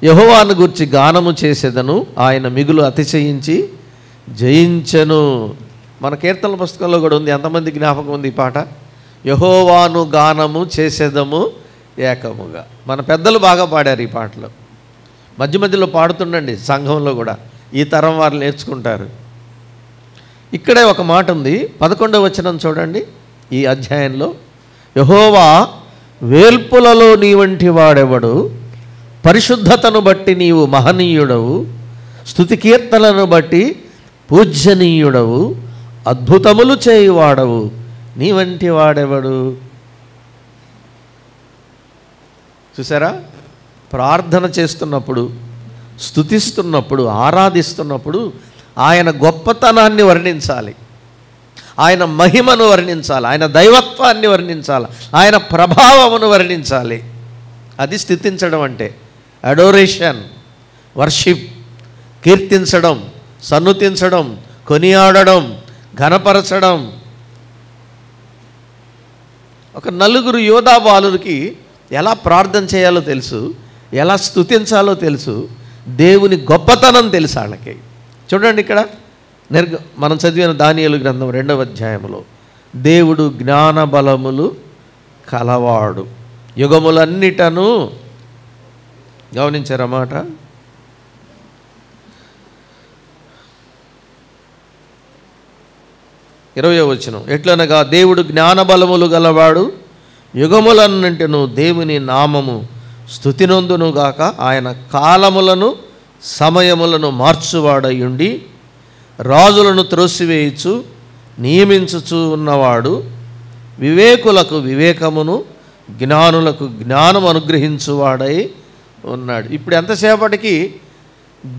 యెహోవాను గూర్చి గానము చేసేదను, ఆయన మిగులు అతిశయించి జయించెను. మన కీర్తన పుస్తకంలో కూడా ఉంది. ఎంతమంది జ్ఞాపకం ఉంది ఈ పాట? యెహోవాను గానము చేసేదము ఏకముగా. మన పెద్దలు బాగా పాడారు ఈ పాటలో. మధ్య మధ్యలో పాడుతుండండి సంఘంలో కూడా, ఈ తరం వారు నేర్చుకుంటారు. ఇక్కడే ఒక మాట ఉంది, 11వ వచనం చూడండి ఈ అధ్యాయంలో. యెహోవా వేల్పులలో నీ వంటి వాడెవడు, పరిశుద్ధతను బట్టి నీవు మహనీయుడవు, స్తుతి కీర్తనను బట్టి పూజ్యనీయుడవు, అద్భుతములు చేయువాడవు, నీ వంటి వాడెవడు. చూసారా? ప్రార్థన చేస్తున్నప్పుడు, స్తుతిస్తున్నప్పుడు, ఆరాధిస్తున్నప్పుడు ఆయన గొప్పతనాన్ని వర్ణించాలి, ఆయన మహిమను వర్ణించాలి, ఆయన దైవత్వాన్ని వర్ణించాలి, ఆయన ప్రభావమును వర్ణించాలి. అది స్తుతించడం అంటే. అడోరేషన్, వర్షిప్, కీర్తించడం, సన్నుతించడం, కొనియాడడం, ఘనపరచడం. ఒక నలుగురు యోధా బాలురికి ఎలా ప్రార్థన చేయాలో తెలుసు, ఎలా స్తుతించాలో తెలుసు, దేవుని గొప్పతనం తెలుసు వాళ్ళకి. చూడండి ఇక్కడ మనం చదివిన దానియేలు గ్రంథం 2వ అధ్యాయంలో, దేవుడు జ్ఞాన బలములు కలవాడు, యుగములన్నిటను. గమనించారన్నమాట. ఇరవయో వచనం, ఎట్లనగా దేవుడు జ్ఞాన బలములు గలవాడు, యుగములన్నింటిను దేవుని నామము స్తుతినొందునుగాక. ఆయన కాలములను సమయములను మార్చువాడయుండి రాజులను త్రోసివేయచ్చు నియమించుచు ఉన్నవాడు, వివేకులకు వివేకమును జ్ఞానులకు జ్ఞానం అనుగ్రహించువాడై ఉన్నాడు. ఇప్పుడు ఎంతసేపటికి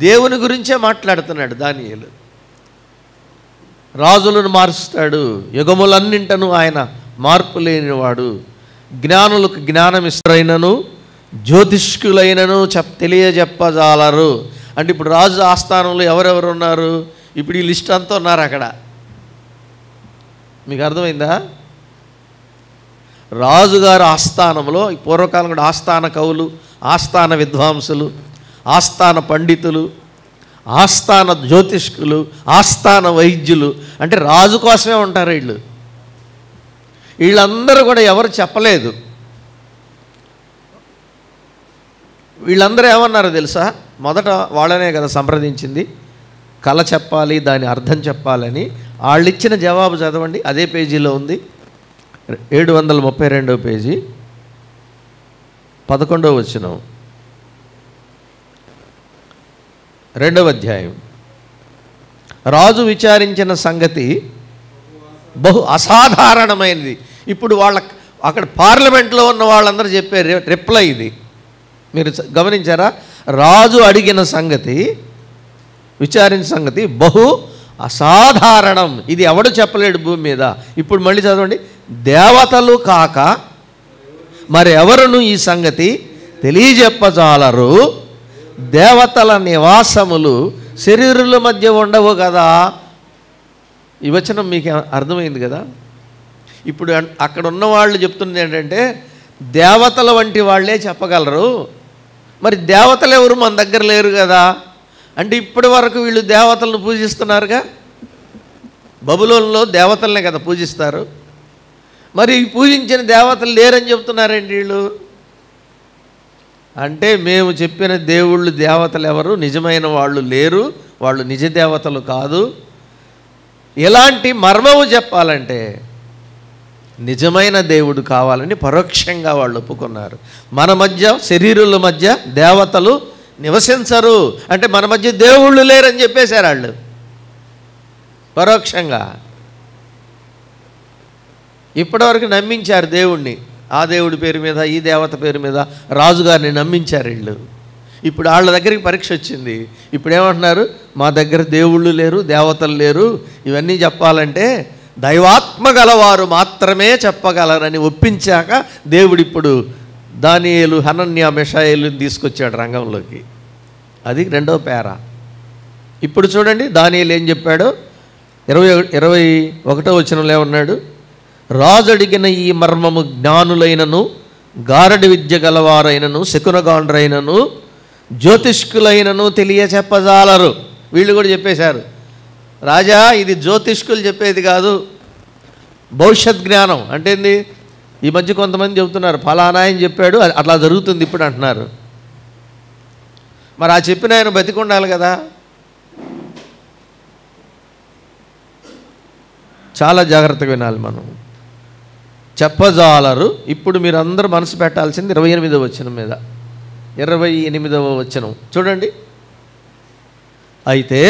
దేవుని గురించే మాట్లాడుతున్నాడు దానియేలు. రాజులను మారుస్తాడు, యుగములన్నింటను ఆయన మార్పు లేనివాడు, జ్ఞానులకు జ్ఞానమిస్తురైనను జ్యోతిష్కులైనను తెలియజెప్పజాలరు. అంటే ఇప్పుడు రాజు ఆస్థానంలో ఎవరెవరు ఉన్నారు? ఇప్పుడు ఈ లిస్ట్ అంతా ఉన్నారు అక్కడ. మీకు అర్థమైందా? రాజుగారు ఆస్థానంలో, పూర్వకాలం కూడా ఆస్థాన కవులు, ఆస్థాన విద్వాంసులు, ఆస్థాన పండితులు, ఆస్థాన జ్యోతిష్కులు, ఆస్థాన వైద్యులు, అంటే రాజు కోసమే ఉంటారు వీళ్ళు. వీళ్ళందరూ కూడా ఎవరు చెప్పలేదు. వీళ్ళందరూ ఏమన్నారో తెలుసా? మొదట వాళ్ళనే కదా సంప్రదించింది, కళ చెప్పాలి, దాని అర్థం చెప్పాలని. వాళ్ళు ఇచ్చిన జవాబు చదవండి, అదే పేజీలో ఉంది, 732వ పేజీ. 11వ వచనం, 2వ అధ్యాయం. రాజు విచారించిన సంగతి బహు అసాధారణమైనది. ఇప్పుడు అక్కడ పార్లమెంట్లో ఉన్న వాళ్ళందరూ చెప్పే రిప్లై ఇది. మీరు గమనించారా? రాజు అడిగిన సంగతి, విచారించిన సంగతి బహు అసాధారణం. ఇది ఎవడు చెప్పలేడు భూమి మీద. ఇప్పుడు మళ్ళీ చదవండి. దేవతలు కాక మరి ఎవరును ఈ సంగతి తెలియజెప్పజాలరు. దేవతల నివాసములు శరీరుల మధ్య ఉండవు కదా. ఈ వచనం మీకు అర్థమైంది కదా. ఇప్పుడు అక్కడ ఉన్న వాళ్ళు చెప్తున్నది ఏంటంటే దేవతల వంటి వాళ్ళే చెప్పగలరు. మరి దేవతలు ఎవరు మన దగ్గర లేరు కదా. అంటే ఇప్పటి వరకు వీళ్ళు దేవతలను పూజిస్తున్నారుగా. బబులోన్లో దేవతలనే కదా పూజిస్తారు. మరి పూజించిన దేవతలు లేరని చెప్తున్నారండి వీళ్ళు. అంటే మేము చెప్పిన దేవుళ్ళు దేవతలు ఎవరు, నిజమైన వాళ్ళు లేరు, వాళ్ళు నిజ దేవతలు కాదు. ఎలాంటి మర్మము చెప్పాలంటే నిజమైన దేవుడు కావాలని పరోక్షంగా వాళ్ళు ఒప్పుకున్నారు. మన మధ్య శరీరుల మధ్య దేవతలు నివసించరు అంటే మన మధ్య దేవుళ్ళు లేరని చెప్పేశారు వాళ్ళు పరోక్షంగా. ఇప్పటివరకు నమ్మించారు దేవుణ్ణి. ఆ దేవుడి పేరు మీద, ఈ దేవత పేరు మీద రాజుగారిని నమ్మించారు వీళ్ళు. ఇప్పుడు వాళ్ళ దగ్గరికి పరీక్ష వచ్చింది. ఇప్పుడు ఏమంటున్నారు? మా దగ్గర దేవుళ్ళు లేరు, దేవతలు లేరు, ఇవన్నీ చెప్పాలంటే దైవాత్మ గలవారు మాత్రమే చెప్పగలరని ఒప్పించాక దేవుడు ఇప్పుడు దానియేలు, హనన్యా, మిషాయేలుని తీసుకొచ్చాడు రంగంలోకి. అది 2వ పేరా. ఇప్పుడు చూడండి దానియేలు ఏం చెప్పాడో. 21వ వచనంలో ఏమన్నాడు? రాజు అడిగిన ఈ మర్మము జ్ఞానులైనను, గారడి విద్య గలవారైనను, శకునగాండ్రైనను, జ్యోతిష్కులైనను తెలియచెప్పజాలరు. వీళ్ళు కూడా చెప్పేశారు, రాజా ఇది జ్యోతిష్కులు చెప్పేది కాదు, భవిష్యత్ జ్ఞానం. అంటే ఏంది? ఈ మధ్య కొంతమంది చెబుతున్నారు ఫలానా ఆయన చెప్పాడు అట్లా జరుగుతుంది ఇప్పుడు అంటున్నారు. మరి ఆ చెప్పిన ఆయన బతికి ఉండాలి కదా. చాలా జాగ్రత్తగా వినాలి మనం. చెప్పజాలరు. ఇప్పుడు మీరు అందరూ మనసు పెట్టాల్సింది 28వ వచనం మీద. 28వ వచనం చూడండి. అయితే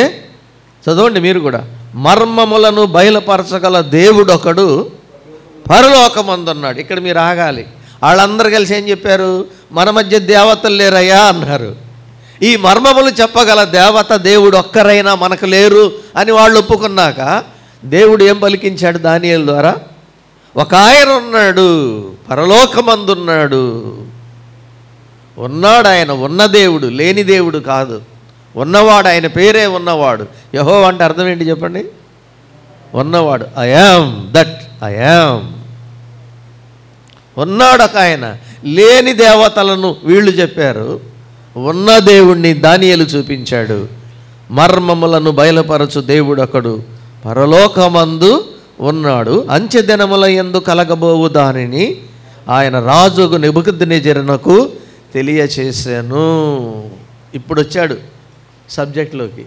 చదవండి మీరు కూడా. మర్మములను బయలుపరచగల దేవుడొకడు పరలోకమందున్నాడు. ఇక్కడ మీరు ఆగాలి. వాళ్ళందరూ కలిసి ఏం చెప్పారు? మన మధ్య దేవతలు లేరయ్యా అన్నారు. ఈ మర్మములు చెప్పగల దేవత దేవుడు ఒక్కరైనా మనకు లేరు అని వాళ్ళు ఒప్పుకున్నాక దేవుడు ఏం పలికించాడు దానియేలు ద్వారా? ఒక ఆయన ఉన్నాడు, పరలోకమందున్నాడు. ఉన్నాడు ఆయన, ఉన్న దేవుడు, లేని దేవుడు కాదు. ఉన్నవాడు, ఆయన పేరే ఉన్నవాడు. యెహోవా అంటే అర్థం ఏంటి చెప్పండి? ఉన్నవాడు. I am that I am. ఉన్నాడు ఒక ఆయన. లేని దేవతలను వీళ్ళు చెప్పారు, ఉన్న దేవుణ్ణి దానియేలు చూపించాడు. మర్మములను బయలుపరచు దేవుడు ఒకడు పరలోకమందు ఉన్నాడు. అంచెదినముల యందు కలగబోవు దానిని ఆయన రాజుకు నెబుకద్నెజరునకు తెలియచేశాను. ఇప్పుడు వచ్చాడు సబ్జెక్ట్లోకి.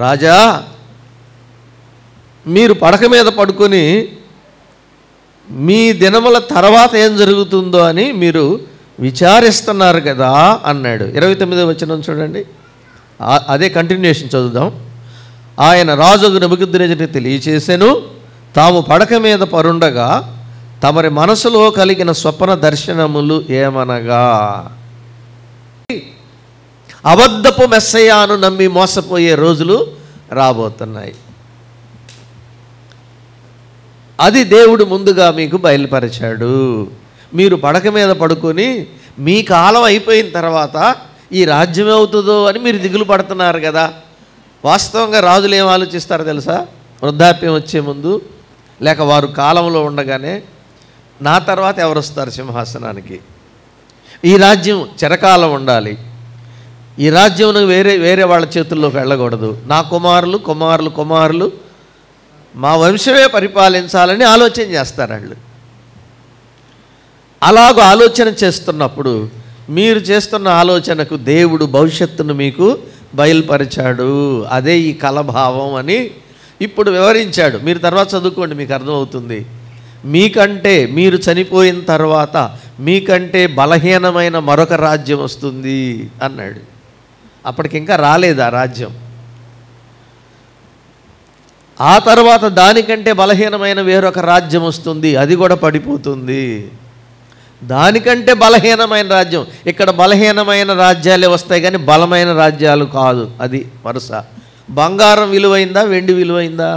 రాజా, మీరు పడక మీద పడుకొని మీ దినముల తర్వాత ఏం జరుగుతుందో అని మీరు విచారిస్తున్నారు కదా అన్నాడు. 29వ వచనం చూడండి. అదే కంటిన్యూషన్ చదువుదాం. ఆయన రాజుకు నెబుకద్నెజరునకు తెలియచేసెను, తాము పడక మీద పరుండగా తమరి మనసులో కలిగిన స్వప్న దర్శనములు ఏమనగా, అబద్ధపు మెస్సయ్యాను నమ్మి మోసపోయే రోజులు రాబోతున్నాయి. అది దేవుడు ముందుగా మీకు బయలుపరిచాడు. మీరు పడక మీద పడుకొని మీ కాలం అయిపోయిన తర్వాత ఈ రాజ్యం ఏమవుతుందో అని మీరు దిగులు పడుతున్నారు కదా. వాస్తవంగా రాజులు ఏం ఆలోచిస్తారో తెలుసా? వృద్ధాప్యం వచ్చే ముందు లేక వారు కాలంలో ఉండగానే నా తర్వాత ఎవరు వస్తారు సింహాసనానికి, ఈ రాజ్యం చిరకాలం ఉండాలి, ఈ రాజ్యం వేరే వాళ్ళ చేతుల్లోకి వెళ్ళకూడదు, నా కుమారులు కుమారులు కుమారులు మా వంశమే పరిపాలించాలని ఆలోచన చేస్తారు వాళ్ళు. అలాగ ఆలోచన చేస్తున్నప్పుడు మీరు చేస్తున్న ఆలోచనకు దేవుడు భవిష్యత్తును మీకు బయలుపరిచాడు. అదే ఈ కలభావం అని ఇప్పుడు వివరించాడు. మీరు తర్వాత చదువుకోండి, మీకు అర్థమవుతుంది. మీకంటే మీరు చనిపోయిన తర్వాత మీకంటే బలహీనమైన మరొక రాజ్యం వస్తుంది అన్నాడు. అప్పటికింకా రాలేదు ఆ రాజ్యం. ఆ తర్వాత దానికంటే బలహీనమైన వేరొక రాజ్యం వస్తుంది, అది కూడా పడిపోతుంది. దానికంటే బలహీనమైన రాజ్యం, ఇక్కడ బలహీనమైన రాజ్యాలే వస్తాయి కానీ బలమైన రాజ్యాలు కాదు. అది వరుస. బంగారం విలువైందా, వెండి విలువైందా?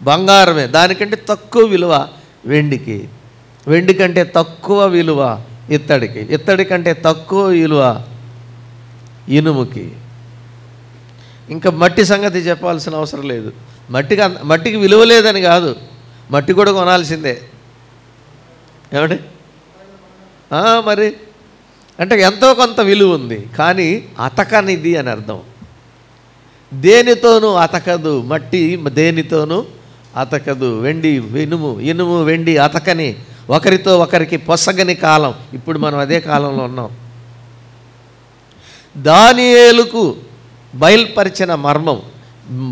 బంగారమే. దానికంటే తక్కువ విలువ వెండికి, వెండి కంటే తక్కువ విలువ ఇత్తడికి, ఇత్తడి కంటే తక్కువ విలువ ఇనుముకి. ఇంకా మట్టి సంగతి చెప్పాల్సిన అవసరం లేదు. మట్టికి విలువ లేదని కాదు, మట్టి కూడా కొనాల్సిందే. ఏమండి? మరి అంటే ఎంతో కొంత విలువ ఉంది, కానీ అతకనిది అని అర్థం. దేనితోనూ అతకదు మట్టి, దేనితోనూ అతకదు. వెండి ఇనుము వెండి అతకని, ఒకరితో ఒకరికి పొసగని కాలం. ఇప్పుడు మనం అదే కాలంలో ఉన్నాం. దానియేలుకు బయలుపరిచిన మర్మం,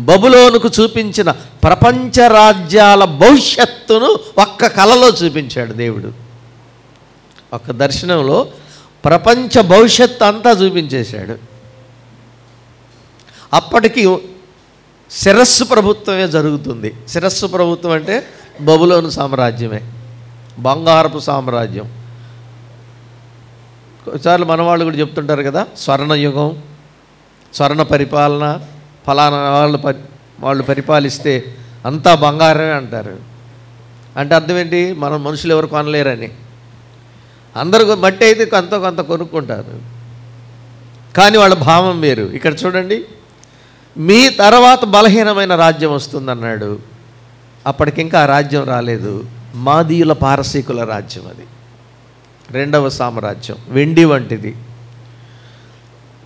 బబులోనుకు చూపించిన ప్రపంచ రాజ్యాల భవిష్యత్తును ఒక్క కలలో చూపించాడు దేవుడు. ఒక్క దర్శనంలో ప్రపంచ భవిష్యత్తు అంతా చూపించేశాడు. అప్పటికి శిరస్సు ప్రభుత్వమే జరుగుతుంది. శిరస్సు ప్రభుత్వం అంటే బబులోను సామ్రాజ్యమే, బంగారపు సామ్రాజ్యం. కొన్నిసార్లు మన వాళ్ళు కూడా చెప్తుంటారు కదా, స్వర్ణయుగం, స్వర్ణ పరిపాలన, ఫలానా వాళ్ళు పరిపాలిస్తే అంతా బంగారమే అంటారు. అంటే అర్థం ఏంటి? మనం మనుషులు ఎవరు కొనలేరని. అందరూ మట్టి అయితే కొంత కొనుక్కుంటారు, కానీ వాళ్ళ భావం వేరు. ఇక్కడ చూడండి, మీ తర్వాత బలహీనమైన రాజ్యం వస్తుందన్నాడు. అప్పటికింకా ఆ రాజ్యం రాలేదు. మాదీయుల పారసీకుల రాజ్యం, అది రెండవ సామ్రాజ్యం, వెండి వంటిది.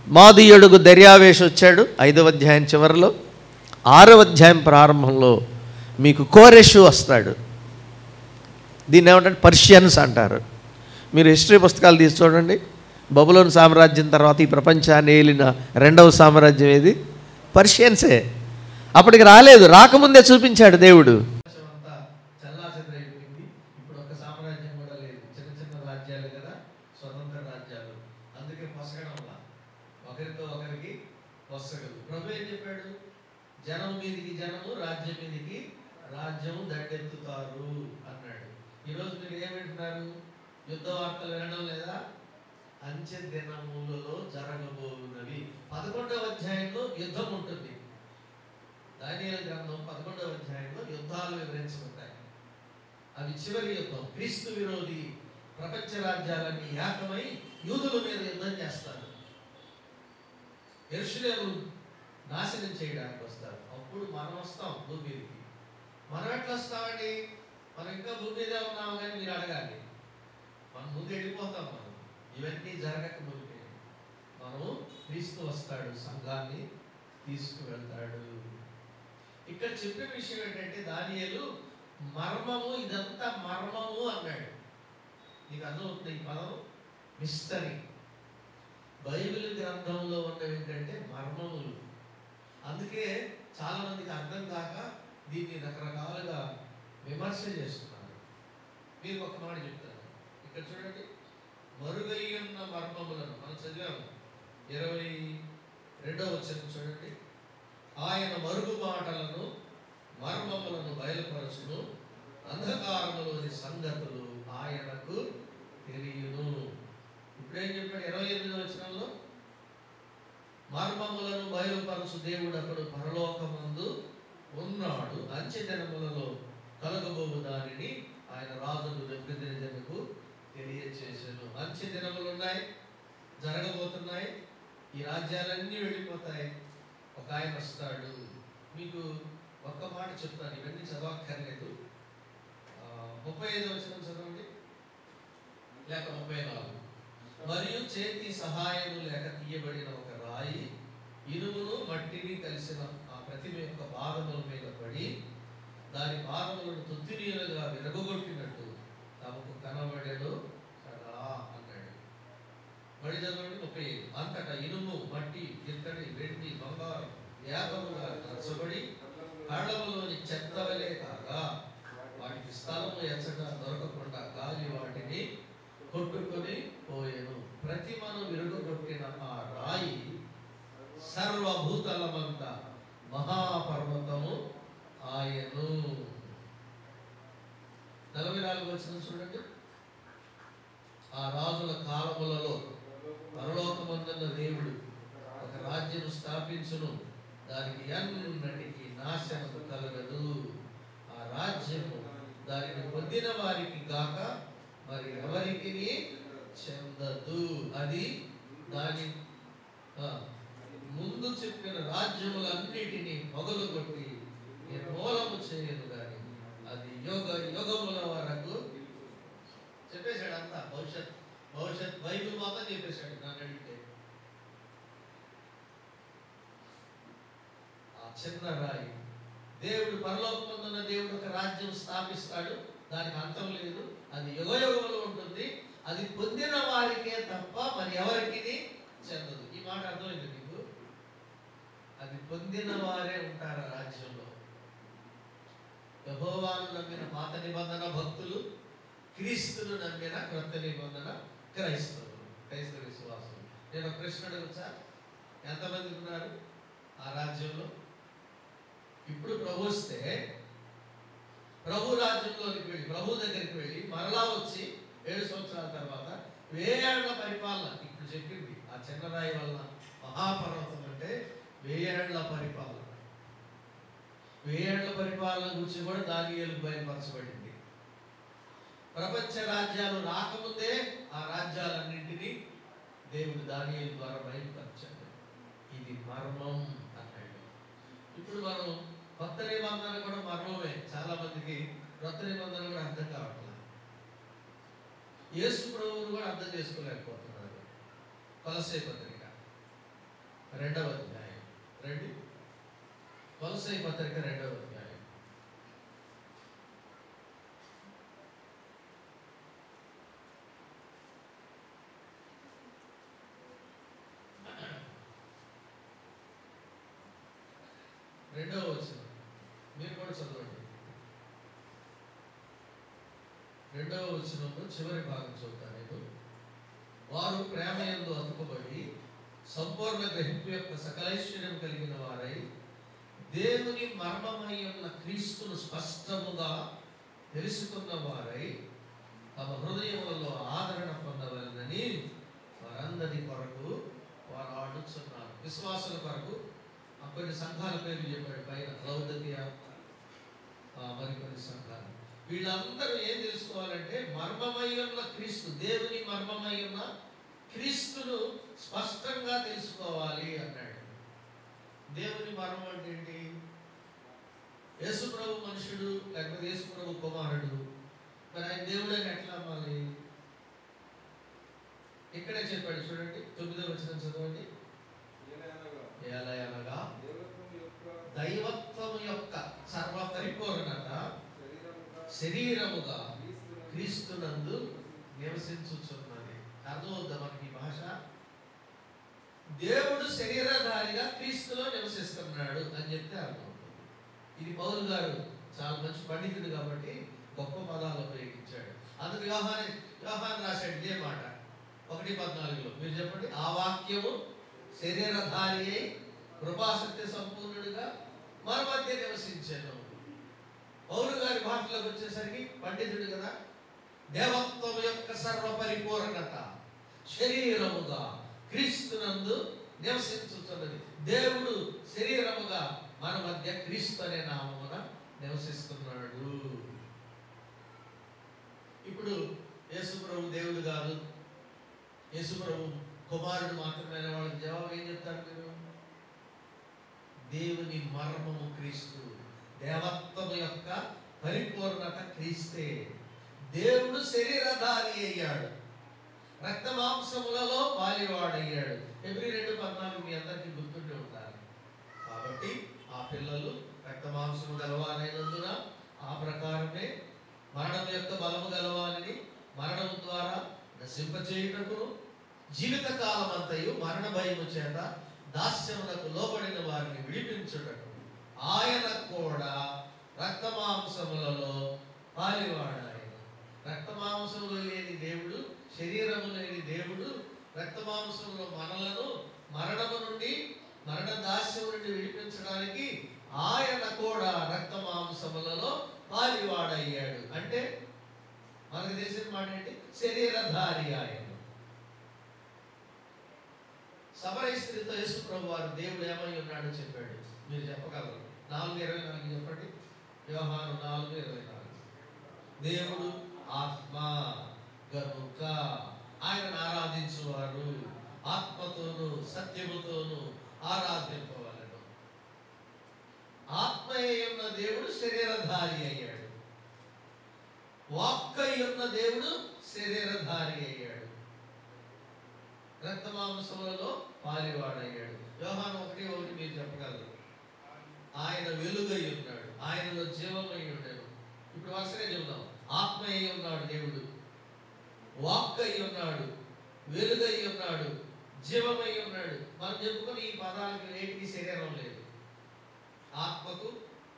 మాదీయుడుకు దర్యావేష్ వచ్చాడు 5వ అధ్యాయం చివరిలో. 6వ అధ్యాయం ప్రారంభంలో మీకు కోరెషు వస్తాడు. దీన్ని ఏమంటారు? పర్షియన్స్ అంటారు. మీరు హిస్టరీ పుస్తకాలు తీసి చూడండి. బబులోన్ సామ్రాజ్యం తర్వాత ఈ ప్రపంచాన్ని ఏలిన రెండవ సామ్రాజ్యం ఏది? పర్షియన్సే. అప్పటికి రాలేదు, రాకముందే చూపించాడు దేవుడు. ఇప్పుడు ఒక సామ్రాజ్యం కూడా లేదు, చిన్న రాజ్యాలు కదా, స్వతంత్ర రాజ్యాలు. అందుకే పొసగడం వల్ల ఒకరితో ఒకరికి పొసగదు. ప్రభు ఏం చెప్పాడు? జనం మీదికి జనము, రాజ్యం మీదికి రాజ్యము దండెత్తుతారు అన్నాడు. ఈరోజు మీరు ఏమంటున్నారు? యుద్ధ వార్తలు వినడం లేదా? అంచె దినములలో జరగబోతున్నవి. 11వ అధ్యాయంలో యుద్ధం ఉంటుంది. దానియేలు గ్రంథం 11వ అధ్యాయంలో యుద్ధాలు వివరించబడతాయి. అవి చివరి యుద్ధం. క్రీస్తు విరోధి ప్రపంచ రాజ్యాలన్నీ ఏకమై యూదుల మీద యుద్ధం చేస్తారు. యెరూషలేము నాశనం చేయడానికి వస్తారు. అప్పుడు మనం వస్తాం భూమి మీదకి. మనం ఎట్లా వస్తామండి? మనం ఇంకా భూమి మీదే ఉన్నాము, కానీ మీరు అడగాలి. మనం ముందు వెళ్ళిపోతాం. మనం ఇవన్నీ జరగక ముందే మనం క్రీస్తు వస్తాడు, సంఘాన్ని తీసుకువెళ్తాడు. ఇక్కడ చెప్పిన విషయం ఏంటంటే, దానియేలు మర్మము, ఇదంతా మర్మము అన్నాడు. నీకు అర్థమవుతుంది ఈ పదం? మిస్టరీ. బైబిల్ గ్రంథంలో ఉన్నవి ఏంటంటే మర్మములు. అందుకే చాలా మందికి అర్థం కాక దీన్ని రకరకాలుగా విమర్శ చేస్తున్నారు. మీరు ఒక మాట చెప్తాను. ఇక్కడ చూడండి, మరుగయ్యున్న మర్మములను మనం చదివాము. 22వ వచనం చూడండి. ఆయన మరుగు మాటలను మర్మములను బయలుపరచును, అంధకారములోని సంగతులు ఆయనకు తెలియను. ఇప్పుడేం చెప్పాడు? 28వ వచనంలో మర్మములను బయలుపరచు దేవుడు అప్పుడు పరలోకమందు ఉన్నాడు, అంచె దినములలో కలగబోవు దానిని ఆయన రాజును నెబుకద్నెజరుకు తెలియచేసాను. అంచె దినములు ఉన్నాయి, జరగబోతున్నాయి. ఈ రాజ్యాలన్నీ వెళ్ళిపోతాయి. ఒక ఆయన వస్తాడు. మీకు ఒక్క మాట చెప్తాను, ఇవన్నీ చదవక్కర్లేదు. 35వ వచనం చదవండి, లేక 34. మరియు చేతి సహాయము లేక తీయబడిన ఒక రాయి ఇనుమును మట్టిని కలిసిన ఆ ప్రతిమ యొక్క పాదముల మీద పడి దాని పాదములను తుత్తినీయులుగా విరగొట్టినట్టు తమకు కనబడెను కదా అన్నాడు. మళ్ళీ చదవండి 35. అంతటా ఇనుము, మట్టి, ఇత్తడి, వెండి, బంగారం ఏకముగా నచ్చబడి కళ్ళములోని చెత్తవలే కాగా వాటికి స్థలము ఎచ్చట దొరకకుండా గాలి వాటిని కొట్టుకొని పోయెను. ప్రతిమను విరుగొట్టిన ఆ రాయి సర్వభూతలమంతా మహాపర్వతము ఆయను. 44 వచనం చూడండి. ఆ రాజుల కాలములలో పరలోకమందున్న దేవుడు ఒక రాజ్యం స్థాపించును, దానికి ఎన్నటికీ నాశనము కలగదు. ఆ రాజ్యము దానిని పొందిన వారికి గాక మరి ఎవరికి చెందదు. అది దాని ముందు చెప్పిన రాజ్యములన్నిటినీ మొదలుగొట్టి నిర్మూలము చేయను కానీ అది యుగముల వరకు చెప్పేశాడు. అంతా భవిష్యత్ బైబిల్ మాత్రం చెప్పేశాడు. నన్ను అడిగితే ఆ చిన్న రాయి దేవుడు పరలోకమందున్న దేవుడు ఒక రాజ్యం స్థాపిస్తాడు, దానికి అంతం లేదు, అది యుగయుగములు ఉంటుంది, అది పొందిన వారికే తప్ప మరి ఎవరికి చెందదు. ఈ మాట అర్థమైంది మీకు? అది పొందిన వారే ఉంటారు రాజ్యంలో. యెహోవాను నమ్మిన పాత నిబంధన భక్తులు, క్రీస్తును నమ్మిన క్రొత్త నిబంధన క్రైస్తవులు, క్రైస్తవ విశ్వాసులు. నేను ఒక ప్రశ్న అడగచ్చా? ఎంతమంది ఉన్నారు ఆ రాజ్యంలో? ఇప్పుడు ప్రభు వస్తే ప్రభు రాజ్యంలోనికి వెళ్ళి ప్రభు దగ్గరికి వెళ్ళి మరలా వచ్చి 7 సంవత్సరాల తర్వాత 1000 ఏళ్ల పరిపాలన. ఇప్పుడు చెప్పింది ఆ చిన్నరాయి వలన మహాపర్వతం అంటే 1000 ఏళ్ల పరిపాలన. 1000 ఏళ్ల పరిపాలన గురించి కూడా దానియేలుకు బయలుపరచబడింది. ప్రపంచ రాజ్యాలు రాకముందే ఆ రాజ్యాలన్నింటినీ దేవుడు దానియేలు ద్వారా బయలుపరచాడు. ఇది మర్మం అన్నాడు. ఇప్పుడు మనం కొత్త నిబంధన కూడా మర్మమే. చాలా మందికి కొత్త నిబంధన కూడా అర్థం కావట్లేదు. యేసు ప్రభువును కూడా అర్థం చేసుకోలేకపోతున్నారు. కొలస్సై పత్రిక 2వ అధ్యాయం రండి. కొలస్సై పత్రిక 2వ అధ్యాయం. రెండవ వచనం మీరు కూడా చదవండి. 2వ వచనంలో చివరి భాగం చదువుతాను నేను. వారు ప్రేమయందు అతుకుబడి సంపూర్ణ గ్రహింపు యొక్క సకలైశ్వర్యం కలిగిన వారై దేవుని మర్మమై ఉన్న క్రీస్తును స్పష్టముగా తెలుసుకున్న వారై తమ హృదయములలో ఆదరణ పొందవలనని వారందరి కొరకు వారు ఆడుచున్నారు. విశ్వాసుల కొరకు కొన్ని సంఘాల పేర్లు చెప్పాడు పైన. లౌదకియ, మరికొన్ని సంఘాలు. వీళ్ళందరూ ఏం తెలుసుకోవాలంటే మర్మమై ఉన్న క్రీస్తు, దేవుని మర్మమై ఉన్న క్రీస్తును స్పష్టంగా తెలుసుకోవాలి అన్నాడు. దేవుని మర్మం అంటే ఏంటి? యేసు ప్రభు మనుషుడు లేకపోతే యేసు ప్రభు కుమారుడు, మరి ఆయన దేవుడు అని ఎట్లా అమ్మాలి? ఇక్కడే చెప్పాడు చూడండి. 9వ వచనం చదవండి. ఎలాగనగా దైవత్వము యొక్క సర్వ పరిపూర్ణత శరీరముగా క్రీస్తునందు నివసించుచున్నది. అర్థమవుద్దా మనకి ఈ భాష? దేవుడు శరీరధారిగా క్రీస్తులో నివసిస్తున్నాడు అని చెప్తే అర్థమవుతుంది. ఇది పౌలు గారు చాలా మంచి పండితుడు కాబట్టి గొప్ప పదాలు ఉపయోగించాడు. అందుకు యోహాను రాశాడు ఇదే మాట 1:14. మీరు చెప్పండి. ఆ వాక్యము శరీరధారి అయి కృపాసత్య సంపూర్ణుడిగా మన మధ్య నివసించాను. పౌలు గారి భాషలోకి వచ్చేసరికి పండితుడు కదా. దేవత్వం యొక్క సర్వ పరిపూర్ణత శరీరముగా క్రీస్తునందు నివసించుతున్నది. దేవుడు శరీరముగా మన మధ్య క్రీస్తు అనే నామమున నివసిస్తున్నాడు. ఇప్పుడు యేసు ప్రభు దేవుడు కాదు, యేసు ప్రభు కుమారుడు మాత్రమే వాళ్ళకి జవాబు ఏం చెప్తారు మీరు? దేవుని మర్మము క్రీస్తు, దేవత్వము యొక్క పరిపూర్ణత క్రీస్తే. దేవుడు శరీరధారి అయ్యాడు, రక్త మాంసములలో పాలివాడయ్యాడు. Hebrew 2:14 మీ అందరికీ గుర్తుండి ఉంటారు. కాబట్టి ఆ పిల్లలు రక్త మాంసము గలవారైనందున ఆ ప్రకారమే మరణం యొక్క బలము గలవాలని మరణం ద్వారా నశింపచేయుటకును జీవిత కాలం అంతయు మరణ భయము చేత దాస్యమునకు లోబడిన వారిని విడిపించుటకు ఆయన కూడా రక్త మాంసములలో పాలివాడాయన. రక్త మాంసములు లేని దేవుడు శరీరము లేని దేవుడు రక్తమాంసంలో మనలను మరణము నుండి మరణ దాస్యము నుండి విడిపించడానికి ఆయన కూడా రక్తమాంసములలో పాలివాడయ్యాడు. అంటే మనకు తెలిసిన మాట ఏంటి? శరీరధారి ఆయన. సమరయ స్త్రీతో యేసు ప్రభు వారు దేవుడు ఏమై ఉన్నాడో చెప్పాడు. మీరు చెప్పగలరు? 4:24 చెప్పండి. యోహాను 4:24. దేవుడు ఆత్మ గనుక ఆయనను ఆరాధించువారు ఆత్మతోను సత్యముతోను ఆరాధింపవలెను. ఆత్మయే ఉన్న దేవుడు శరీరధారి అయ్యాడు. వాక్కై ఉన్న దేవుడు శరీరధారి అయ్యాడు. రక్తమాంసములలో పాలివాడయ్యాడు. యోహాను 1:1 మీరు చెప్పగలరు? ఆయన వెలుగై ఉన్నాడు, ఆయనలో జీవమై ఉన్నాడు. ఇప్పుడు వరుసగా చెబుదాం. ఆత్మయ్య ఉన్నాడు దేవుడు, వాక్కై ఉన్నాడు, వెలుగై ఉన్నాడు, జీవమై ఉన్నాడు. మనం చెప్పుకుని ఈ పదాలకు వేటికి శరీరం లేదు. ఆత్మకు,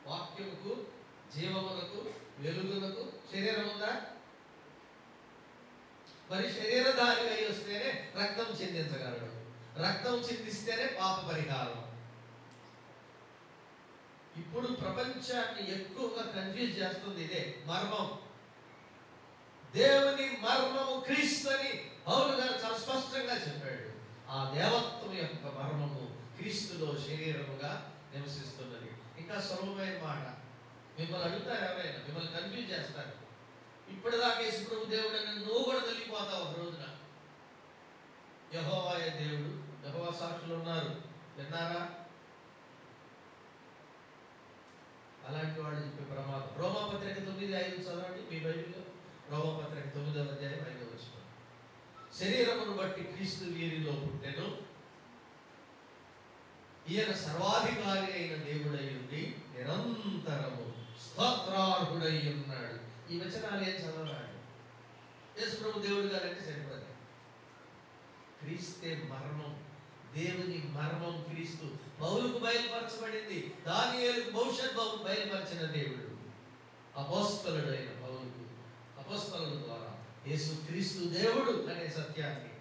వాక్యముకు, జీవమునకు, వెలుగునకు శరీరం ఉందా? మరి శరీరధారి అయి వస్తేనే రక్తం చిందించగలడు. రక్తం చిందిస్తేనే పాప పరిహారం. ఇప్పుడు ప్రపంచాన్ని ఎక్కువగా కన్ఫ్యూజ్ చేస్తుంది ఇదే మర్మం. దేవుని మర్మము క్రీస్తు అని పౌలు గారు చాలా స్పష్టంగా చెప్పాడు. ఆ దేవత్వం యొక్క మర్మము క్రీస్తులో శరీరముగా నివసిస్తున్నది. ఇంకా సులభమైన మాట. మిమ్మల్ని అడుగుతారు ఎవరైనా, మిమ్మల్ని కన్ఫ్యూజ్ చేస్తారు. ఇప్పటిదాకా యేసు ప్రభు దేవుడు అని నువ్వు కూడా తెలియపోతావు ఒక రోజున. యెహోవాయే దేవుడు, యెహోవా సాక్షులు ఉన్నారు, విన్నారా? అలాంటి వాళ్ళు చెప్పే ప్రమాదం. రోమాపత్రిక 9:5 చదవండి మీ బైబిల్లో. రోమాపత్రిక 9:5 శరీరమును బట్టి క్రీస్తు వీరిలో పుట్టెను, ఈయన సర్వాధికారి అయిన దేవుడై ఉండి నిరంతరము స్తోత్రార్హుడై ఉన్నాడు. ఈ వచనాలు ఏం చదవరాడు? యేసు ప్రభు దేవుడు గారంటే సరిపడదు. క్రీస్తే మర్మం, దేవుని మర్మం క్రీస్తు. పౌలుకు బయలుపరచబడింది, దానియేలుకు భవిష్యత్ బయలుపరిచిన దేవుడు. అపోస్తలుడైన పౌలుకు అపోస్తలుల ద్వారా యేసు క్రీస్తు దేవుడు అనే సత్యాన్ని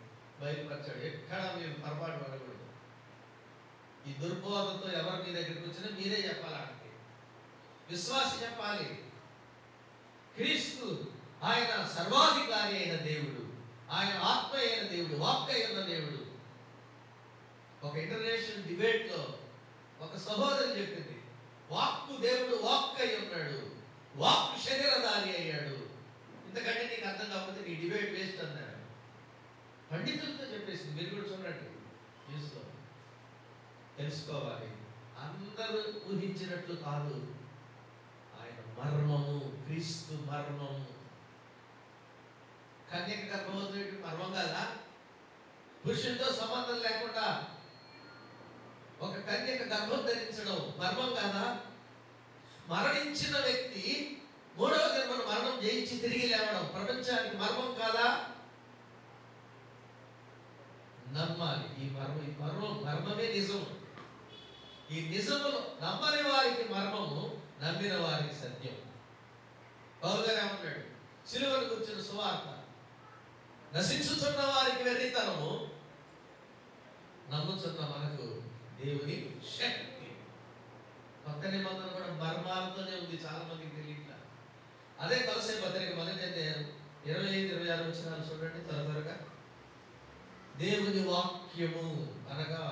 బయలుపరచాడు. ఎక్కడ మీరు పొరపాటు పడకూడదు. ఈ దుర్బోధతో ఎవరు మీ దగ్గరికి వచ్చినా మీరే చెప్పాలంటే విశ్వాసి చెప్పాలి. క్రీస్తు ఆయన సర్వాధికారి అయిన దేవుడు, ఆయన ఆత్మ అయిన దేవుడు, వాక్ అయిన దేవుడు. ఒక ఇంటర్నేషనల్ డిబేట్ లో ఒక సహోదరి చెప్పింది, వాక్కు దేవుడు వాక్ అయి ఉన్నాడు, వాక్కు శరీరధారి అయ్యాడు. ఇంతకంటే నీకు అర్థం కాకపోతే నీ డిబేట్ వేస్ట్ అన్నాడు. పండితులతో చెప్పేసింది. మీరు కూడా చూడండి, తెలుసుకోవాలి. అందరూ ఊహించినట్లు కాదు. ఆయన మర్మము, క్రీస్తు మర్మము. కన్యక గర్భవతి మర్మం కాదా? పురుషుడితో సంబంధం లేకుండా ఒక కన్యక గర్భం ధరించడం మర్మం కాదా? మరణించిన వ్యక్తి మూడవ జన్మను మరణం జయించి తిరిగి లేవడం ప్రపంచానికి మర్మం కాదా? నమ్మాలి. ఈ మర్మమే నిజం. ఈ నిజములు నమ్మని వారికి మర్మము, నమ్మిన వారికి సత్యం. పౌలు గారు ఏమన్నాడు? సిలువను గురించిన సువార్త నశించుతున్న వారికి వెర్రితనము, నమ్ముతున్న మనకు దేవుని శక్తి. కొత్త నిబంధన కూడా మర్మాలతోనే ఉంది, చాలా మందికి తెలియట్లా. అదే కొలసే పత్రిక 1:25-26 వచనాలు చూడండి త్వరగా. దేవుని వాక్యము అనగా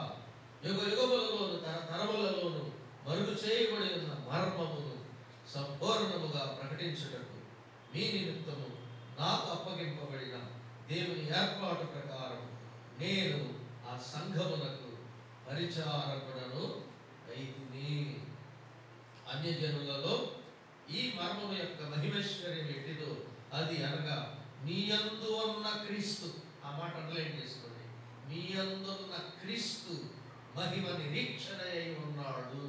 యుగ యుగములలోను తరములలోను మరుగు చేయబడి ఉన్న మర్మమును సంపూర్ణముగా ప్రకటించుటకు మీ నిమిత్తము నాకు అప్పగింపబడిన దేవుని ఏర్పాటు ప్రకారం నేను ఆ సంఘమునకు పరిచారకుడను అయితిని. అన్యజనులలో ఈ మర్మము యొక్క మహిమైశ్వర్యం ఎట్టిదో అది అనగా మీ యందు ఉన్న క్రీస్తు. ఆ మాట అండర్లైన్ చేసుకోండి. మీ యందున్న క్రీస్తు మహిమ నిరీక్షణ అయి ఉన్నాడు.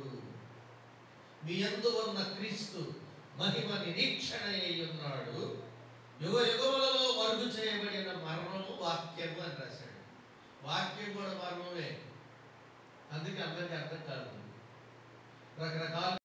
మీ యందు ఉన్న క్రీస్తు మహిమ నిరీక్షణ అయి ఉన్నాడు. యుగ యుగములలో మరుగు చేయబడిన మర్మము వాక్యము అని రాశాడు. వాక్యం కూడా మర్మమే, అందుకే అందరికీ అర్థం కాదు. రకరకాల